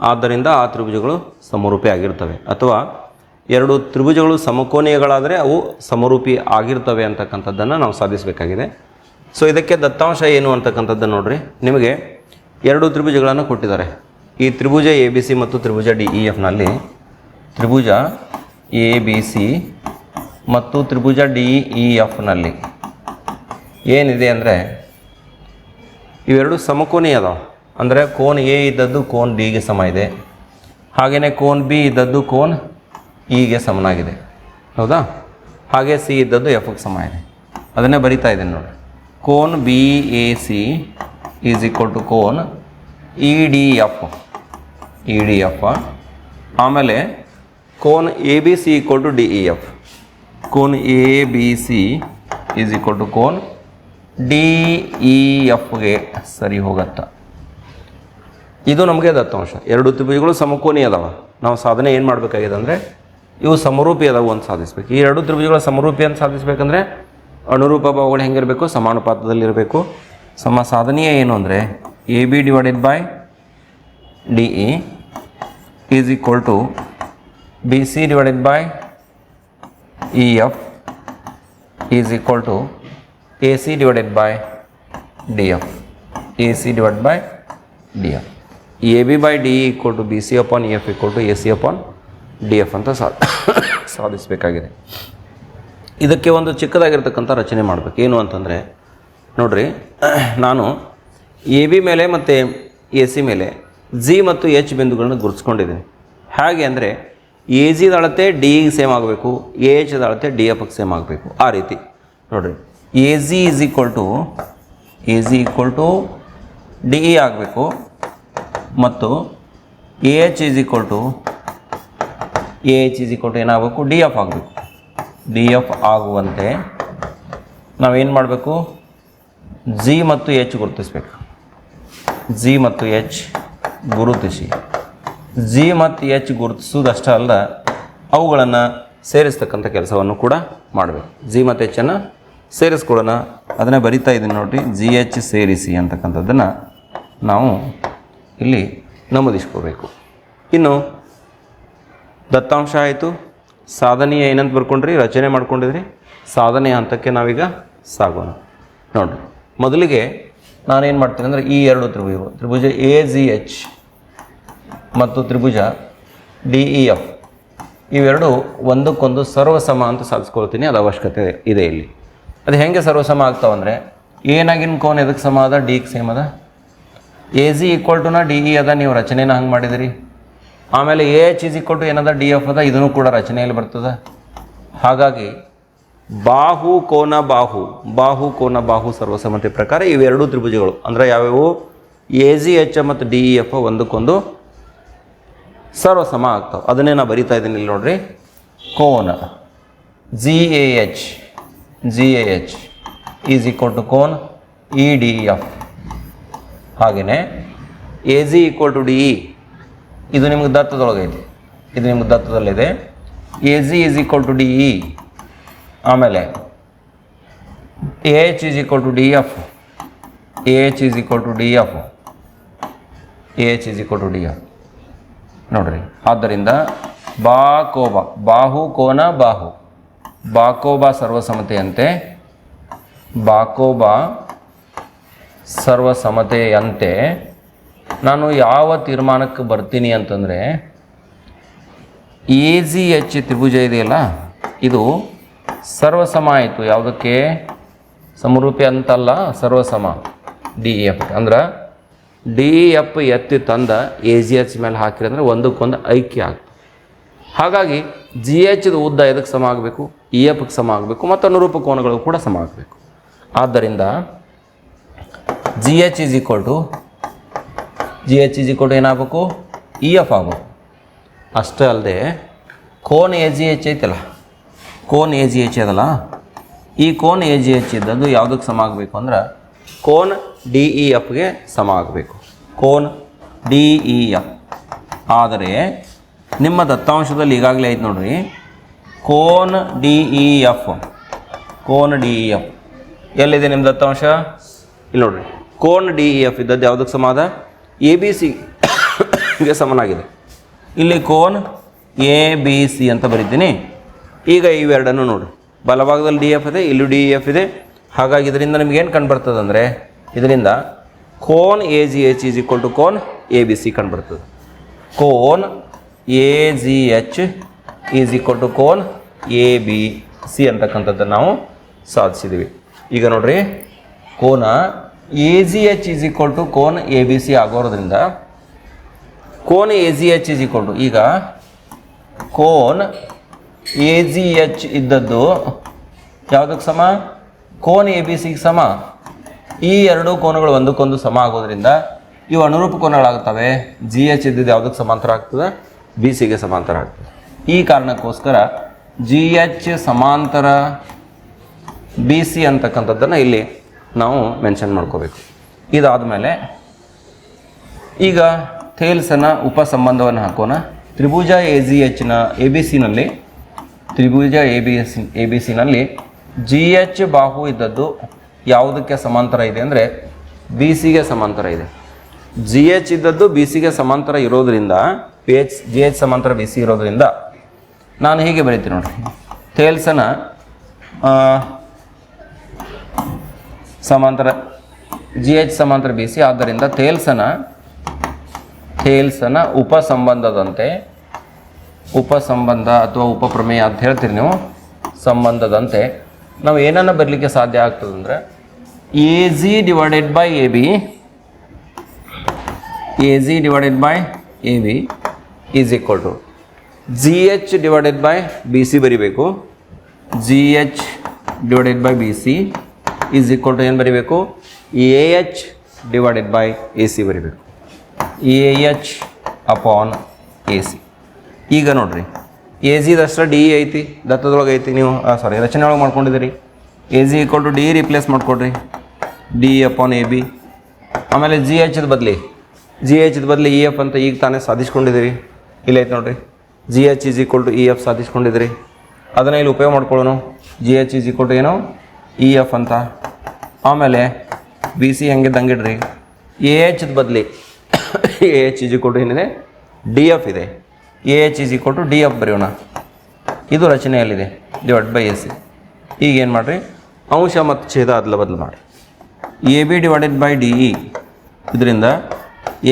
ಆದ್ದರಿಂದ ಆ ತ್ರಿಭುಜಗಳು ಸಮರೂಪಿ ಆಗಿರ್ತವೆ. ಅಥವಾ ಎರಡು ತ್ರಿಭುಜಗಳು ಸಮಕೋನೀಯಗಳಾದರೆ ಅವು ಸಮರೂಪಿ ಆಗಿರ್ತವೆ ಅಂತಕ್ಕಂಥದ್ದನ್ನು ನಾವು ಸಾಧಿಸಬೇಕಾಗಿದೆ. ಸೊ ಇದಕ್ಕೆ ದತ್ತಾಂಶ ಏನು ಅಂತಕ್ಕಂಥದ್ದನ್ನು ನೋಡಿರಿ. ನಿಮಗೆ ಎರಡು ತ್ರಿಭುಜಗಳನ್ನು ಕೊಟ್ಟಿದ್ದಾರೆ. ಈ ತ್ರಿಭುಜ ಎ ಬಿ ಸಿ ಮತ್ತು ತ್ರಿಭುಜ ಡಿ ಇ ಎಫ್ನಲ್ಲಿ ತ್ರಿಭುಜ ಎ ಬಿ ಸಿ ಮತ್ತು ತ್ರಿಭುಜ ಡಿ ಇ ಎಫ್ನಲ್ಲಿ ಏನಿದೆ ಅಂದರೆ ಇವೆರಡು ಸಮಕೋನೀಯ ಅದಾವೆ. ಅಂದರೆ ಕೋನ್ ಎ ಇದ್ದದ್ದು ಕೋನ್ ಡಿಗೆ ಸಮ ಇದೆ. ಹಾಗೆಯೇ ಕೋನ್ ಬಿ ಇದ್ದದ್ದು ಕೋನ್ ಇಗೆ ಸಮನಾಗಿದೆ. ಹೌದಾ? ಹಾಗೆ ಸಿ ಇದ್ದದ್ದು ಎಫ್ಗೆ ಸಮ ಇದೆ. ಅದನ್ನೇ ಬರಿತಾ ಇದ್ದೀನಿ ನೋಡಿ. ಕೋನ್ B A C is equal to ಕೋನ್ ಇ ಡಿ ಎಫ್. ಆಮೇಲೆ ಕೋನ್ A B C equal to D E F. ಕೋನ್ A B C is equal to ಕೋನ್ ಡಿ ಇ ಎಫ್ಗೆ ಸರಿ ಹೋಗತ್ತಾ. ಇದು ನಮಗೆ ದತ್ತಾಂಶ. ಎರಡು ತ್ರಿಭುಜಗಳು ಸಮಕೋನೀಯ ಅದಾವ. ನಾವು ಸಾಧನೆ ಏನು ಮಾಡಬೇಕಾಗಿದೆ ಅಂದರೆ ಇವು ಸಮರೂಪಿ ಅದಾವು ಅಂತ ಸಾಧಿಸ್ಬೇಕು. ಈ ಎರಡು ತ್ರಿಭುಜಗಳ ಸಮರೂಪಿ ಅಂತ ಸಾಧಿಸ್ಬೇಕಂದ್ರೆ ಅನುರೂಪ ಬಾಹುಗಳು ಹೆಂಗಿರಬೇಕು? ಸಮಾನುಪಾತದಲ್ಲಿರಬೇಕು. ಸಾಧನೀಯ ಏನು ಅಂದರೆ A B divided by D E is equal to B C divided by E F is equal to A C divided by D F. AB/DE = BC/EF = AC/DF ಅಂತ ಸಾಧಿಸಬೇಕಾಗಿದೆ. ಇದಕ್ಕೆ ಒಂದು ಚಿಕ್ಕದಾಗಿರ್ತಕ್ಕಂಥ ರಚನೆ ಮಾಡಬೇಕು. ಏನು ಅಂತಂದರೆ ನೋಡಿರಿ, ನಾನು AB ಮೇಲೆ ಮತ್ತು AC ಮೇಲೆ G ಮತ್ತು H ಬಿಂದುಗಳನ್ನು ಗುರುತಿಸ್ಕೊಂಡಿದ್ದೀನಿ. ಹಾಗೆ ಅಂದರೆ AGದ ಅಳತೆ DEಗೆ ಸೇಮ್ ಆಗಬೇಕು, AHದ ಅಳತೆ DFಗೆ ಸೇಮ್ ಆಗಬೇಕು. ಆ ರೀತಿ ನೋಡಿರಿ, AG = DE ಆಗಬೇಕು ಮತ್ತು AH ಏನಾಗಬೇಕು, DF ಆಗಬೇಕು. DF ಆಗುವಂತೆ ನಾವೇನು ಮಾಡಬೇಕು, G ಮತ್ತು H ಗುರುತಿಸ್ಬೇಕು. G ಮತ್ತು H ಗುರುತಿಸಿ, G ಮತ್ತು H ಗುರುತಿಸೋದಷ್ಟೇ ಅಲ್ಲ, ಅವುಗಳನ್ನು ಸೇರಿಸ್ತಕ್ಕಂಥ ಕೆಲಸವನ್ನು ಕೂಡ ಮಾಡಬೇಕು. G ಮತ್ತು Hನ್ನು ಸೇರಿಸ್ಕೊಳ್ಳೋಣ. ಅದನ್ನೇ ಬರಿತಾ ಇದ್ದೀನಿ ನೋಡಿರಿ, GH ಸೇರಿಸಿ ಅಂತಕ್ಕಂಥದ್ದನ್ನು ನಾವು ಇಲ್ಲಿ ನಮೂದಿಸ್ಕೋಬೇಕು. ಇನ್ನು ದತ್ತಾಂಶ ಆಯಿತು, ಸಾಧನೆಯ ಏನಂತ ಬರ್ಕೊಂಡ್ರಿ, ರಚನೆ ಮಾಡ್ಕೊಂಡಿದ್ರಿ. ಸಾಧನೆಯ ಹಂತಕ್ಕೆ ನಾವೀಗ ಸಾಗೋಣ. ನೋಡಿರಿ, ಮೊದಲಿಗೆ ನಾನೇನು ಮಾಡ್ತೀನಿ ಅಂದರೆ ಈ ಎರಡು ತ್ರಿಭುಜ AGH ಮತ್ತು ತ್ರಿಭುಜ DEF ಇವೆರಡು ಒಂದಕ್ಕೊಂದು ಸರ್ವಸಮ ಅಂತ ಸಾಧಿಸ್ಕೊಳ್ತೀನಿ. ಅದು ಅವಶ್ಯಕತೆ ಇದೆ ಇಲ್ಲಿ. ಅದು ಹೆಂಗೆ ಸರ್ವಸಮ ಆಗ್ತಾವಂದರೆ, ಏನಾಗಿನ ಕೋನ್ ಎದಕ್ಕೆ ಸಮ ಅದ, ಡಿಗೆ ಸೇಮ್ ಅದ. AG = DE ಅದ, ನೀವು ರಚನೆನ ಹಂಗೆ ಮಾಡಿದಿರಿ. ಆಮೇಲೆ AH = ಏನದ, DF ಅದ, ಇದನ್ನು ಕೂಡ ರಚನೆಯಲ್ಲಿ ಬರ್ತದೆ. ಹಾಗಾಗಿ ಬಾಹು ಕೋನ ಬಾಹು ಸರ್ವಸಮತೆ ಪ್ರಕಾರ ಇವೆರಡೂ ತ್ರಿಭುಜಗಳು ಅಂದರೆ ಯಾವ್ಯಾವು, AGH ಮತ್ತು DEF ಒಂದಕ್ಕೊಂದು ಸರ್ವಸಮ ಆಗ್ತಾವೆ. ಅದನ್ನೇ ನಾನು ಬರಿತಾ ಇದ್ದೀನಿ ಇಲ್ಲಿ ನೋಡ್ರಿ. ಕೋನ GAH = ಕೋನ್ EDF. ಹಾಗೆಯೇ AG = DE, ಇದು ನಿಮ್ಗೆ ದತ್ತದೊಳಗೈತಿ, ಇದು ನಿಮ್ಗೆ ದತ್ತದಲ್ಲಿದೆ. AG = DE. ಆಮೇಲೆ AH = DF ನೋಡ್ರಿ. ಆದ್ದರಿಂದ ಬಾಹು ಕೋನ ಬಾಕೋಬಾ ಸರ್ವಸಮತೆಯಂತೆ ನಾನು ಯಾವ ತೀರ್ಮಾನಕ್ಕೆ ಬರ್ತೀನಿ ಅಂತಂದರೆ, AGH ತ್ರಿಭುಜ ಇದೆಯಲ್ಲ, ಇದು ಸರ್ವಸಮ ಆಯಿತು. ಯಾವುದಕ್ಕೆ, ಸಮರೂಪಿ ಅಂತಲ್ಲ, ಸರ್ವಸಮ DEF. ಅಂದ್ರೆ DEF ಎತ್ತಿ ತಂದ AGH ಮೇಲೆ ಹಾಕಿರಿ ಅಂದರೆ ಒಂದಕ್ಕೊಂದು ಐಕ್ಯ ಆಗ್ತದೆ. ಹಾಗಾಗಿ GHದ ಉದ್ದ ಇದಕ್ಕೆ ಸಮ ಆಗಬೇಕು, EFಗೆ ಸಮ ಆಗಬೇಕು ಮತ್ತು ಅನುರೂಪ ಕೋನಗಳು ಕೂಡ ಸಮ ಆಗಬೇಕು. ಆದ್ದರಿಂದ GH ಏನಾಗಬೇಕು, EF ಆಗಬೇಕು. ಅಷ್ಟೇ ಅಲ್ಲದೆ ಕೋನ್ AGH ಐತಲ್ಲ, ಕೋನ್ AGH ಅದಲ್ಲ, ಈ ಕೋನ್ AGH ಇದ್ದದ್ದು ಯಾವುದಕ್ಕೆ ಸಮ ಆಗಬೇಕು ಅಂದ್ರೆ ಕೋನ್ DEFಗೆ ಸಮ ಆಗಬೇಕು. Cone DEF. ಆದರೆ ನಿಮ್ಮ ದತ್ತಾಂಶದಲ್ಲಿ ಈಗಾಗಲೇ ಐತೆ ನೋಡ್ರಿ, ಕೋನ್ DEF ಎಲ್ಲಿದೆ ನಿಮ್ಮ ದತ್ತಾಂಶ, ಇಲ್ಲಿ ನೋಡ್ರಿ. ಕೋನ್ DEF ಇದ್ದದ್ದು ಯಾವುದಕ್ಕೆ ಸಮ ಅದ, ABCಗೆ ಸಮನಾಗಿದೆ. ಇಲ್ಲಿ ಕೋನ್ ABC ಅಂತ ಬರೀತೀನಿ. ಈಗ ಇವೆರಡನ್ನು ನೋಡಿ, ಬಲಭಾಗದಲ್ಲಿ DF ಇದೆ, ಇಲ್ಲೂ DEF ಇದೆ. ಹಾಗಾಗಿ ಇದರಿಂದ ನಿಮಗೇನು ಕಂಡುಬರ್ತದೆ ಅಂದರೆ, ಇದರಿಂದ ಕೋನ್ AGH = ಕೋನ್ ABC ಕಂಡುಬರ್ತದೆ. ಕೋನ್ AGH = ಕೋನ್ ABC ಅಂತಕ್ಕಂಥದ್ದನ್ನು ನಾವು ಸಾಧಿಸಿದ್ದೀವಿ. ಈಗ ನೋಡ್ರಿ, ಕೋನ AGH = ಕೋನ್ ABC ಆಗೋದ್ರಿಂದ ಕೋನ್ AGH ಈಗ ಕೋನ್ AGH ಇದ್ದದ್ದು ಯಾವುದಕ್ಕೆ ಸಮ, ಕೋನ್ ABCಗೆ ಸಮ. ಈ ಎರಡೂ ಕೋನಗಳು ಒಂದಕ್ಕೊಂದು ಸಮ ಆಗೋದ್ರಿಂದ ಇವು ಅನುರೂಪ ಕೋನಗಳಾಗ್ತವೆ. GH ಇದ್ದದ್ದು ಯಾವುದಕ್ಕೆ ಸಮಾಂತರ ಆಗ್ತದೆ, BCಗೆ ಸಮಾಂತರ ಆಗ್ತದೆ. ಈ ಕಾರಣಕ್ಕೋಸ್ಕರ GH ಸಮಾಂತರ BC ಅಂತಕ್ಕಂಥದ್ದನ್ನು ಇಲ್ಲಿ ನಾವು ಮೆನ್ಷನ್ ಮಾಡ್ಕೋಬೇಕು. ಇದಾದ ಮೇಲೆ ಈಗ ಥೇಲ್ಸನ ಉಪಸಂಬಂಧವನ್ನು ಹಾಕೋಣ. ತ್ರಿಭುಜ AGHನ ABCನಲ್ಲಿ GH ಬಾಹು ಇದ್ದದ್ದು ಯಾವುದಕ್ಕೆ ಸಮಾಂತರ ಇದೆ ಅಂದರೆ BCಗೆ ಸಮಾಂತರ ಇದೆ. GH ಇದ್ದದ್ದು BCಗೆ ಸಮಾಂತರ ಇರೋದರಿಂದ, GH ಸಮಾಂತರ BC ಇರೋದರಿಂದ ನಾನು ಹೀಗೆ ಬರೀತೀನಿ ನೋಡಿರಿ. ಥೇಲ್ಸನ ಸಮಾಂತರ GH ಸಮಾಂತರ BC. ಆದ್ದರಿಂದ ಥೇಲ್ಸನ ಉಪಸಂಬಂಧದಂತೆ, ಉಪಸಂಬಂಧ ಅಥವಾ ಉಪಪ್ರಮೇಯ ಅಂತ ಹೇಳ್ತೀರಿ ನೀವು, ಸಂಬಂಧದಂತೆ ನಾವು ಏನನ್ನು ಬರಲಿಕ್ಕೆ ಸಾಧ್ಯ ಆಗ್ತದಂದರೆ A G divided by A B, A G divided by A B is equal to G H divided by B C ಬರಿಬೇಕು. G H divided by B C is equal to ಏನು ಬರಿಬೇಕು, A H divided by A C ಬರಿಬೇಕು. A H upon A C. ಈಗ ನೋಡಿರಿ, A ಜಿದಷ್ಟು D ಐತಿ, ದತ್ತದೊಳಗೆ ಐತಿ, ನೀವು ಸಾರಿ ರಚನೆ ಒಳಗೆ ಮಾಡ್ಕೊಂಡಿದ್ದೀರಿ. A G equal to D replace ಮಾಡಿಕೊಡ್ರಿ, ಡಿ ಅಪಾನ್ ಎ ಬಿ. ಆಮೇಲೆ ಜಿ ಎಚ್ದ ಬದಲಿ, ಜಿ ಎಚ್ದ ಬದಲಿ ಇ ಎಫ್ ಅಂತ ಈಗ ತಾನೇ ಸಾಧಿಸ್ಕೊಂಡಿದ್ದೀರಿ. ಇಲ್ಲ ಐತೆ ನೋಡಿರಿ, G H is equal to E F ಸಾಧಿಸ್ಕೊಂಡಿದ್ದೀರಿ. ಅದನ್ನು ಇಲ್ಲಿ ಉಪಯೋಗ ಮಾಡ್ಕೊಳ್ಳೋಣ. G H is equal to ಏನು, ಇ ಎಫ್ ಅಂತ. ಆಮೇಲೆ ಬಿ ಸಿ ಹಂಗೆ ದಂಗಿಡ್ರಿ, ಎ ಎಚ್ದ ಬದಲಿ A H is equal to ಏನಿದೆ, ಡಿ ಎಫ್ ಇದೆ. A H is equal to D F ಬರೆಯೋಣ. ಇದು ರಚನೆಯಲ್ಲಿದೆ, ಡಿವೈಡ್ ಬೈ ಎ ಸಿ. ಈಗ ಏನು ಮಾಡಿರಿ, ಅಂಶ ಮತ್ತು ಛೇದ ಅದಲ ಬದಲು ಮಾಡಿ. A B divided by D E, ಇದರಿಂದ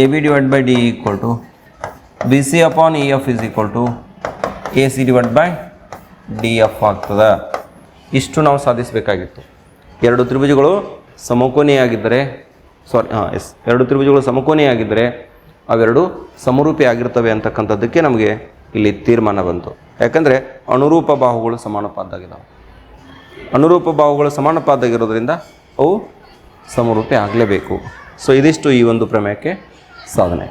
A B divide by D E equal to B C upon E F is equal to A C divide by D F ಆಗ್ತದೆ. ಇಷ್ಟು ನಾವು ಸಾಧಿಸಬೇಕಾಗಿತ್ತು. ಎರಡು ತ್ರಿಭುಜಗಳು ಸಮಕೋನಿಯಾಗಿದ್ದರೆ, ಎರಡು ತ್ರಿಭುಜಗಳು ಸಮಕೋನಿಯಾಗಿದ್ದರೆ ಅವೆರಡು ಸಮರೂಪಿ ಆಗಿರ್ತವೆ ಅಂತಕ್ಕಂಥದ್ದಕ್ಕೆ ನಮಗೆ ಇಲ್ಲಿ ತೀರ್ಮಾನ ಬಂತು. ಯಾಕಂದರೆ ಅನುರೂಪ ಬಾಹುಗಳು ಸಮಾನಪಾದಾಗಿದ್ದಾವೆ. ಅನುರೂಪ ಬಾಹುಗಳು ಸಮಾನಪಾದಾಗಿರೋದ್ರಿಂದ ಅವು ಸಮರೂಪಿ ಆಗಲೇಬೇಕು. ಸೊ ಇದಿಷ್ಟು ಈ ಒಂದು ಪ್ರಮೇಯಕ್ಕೆ ಸಾಧನೆ.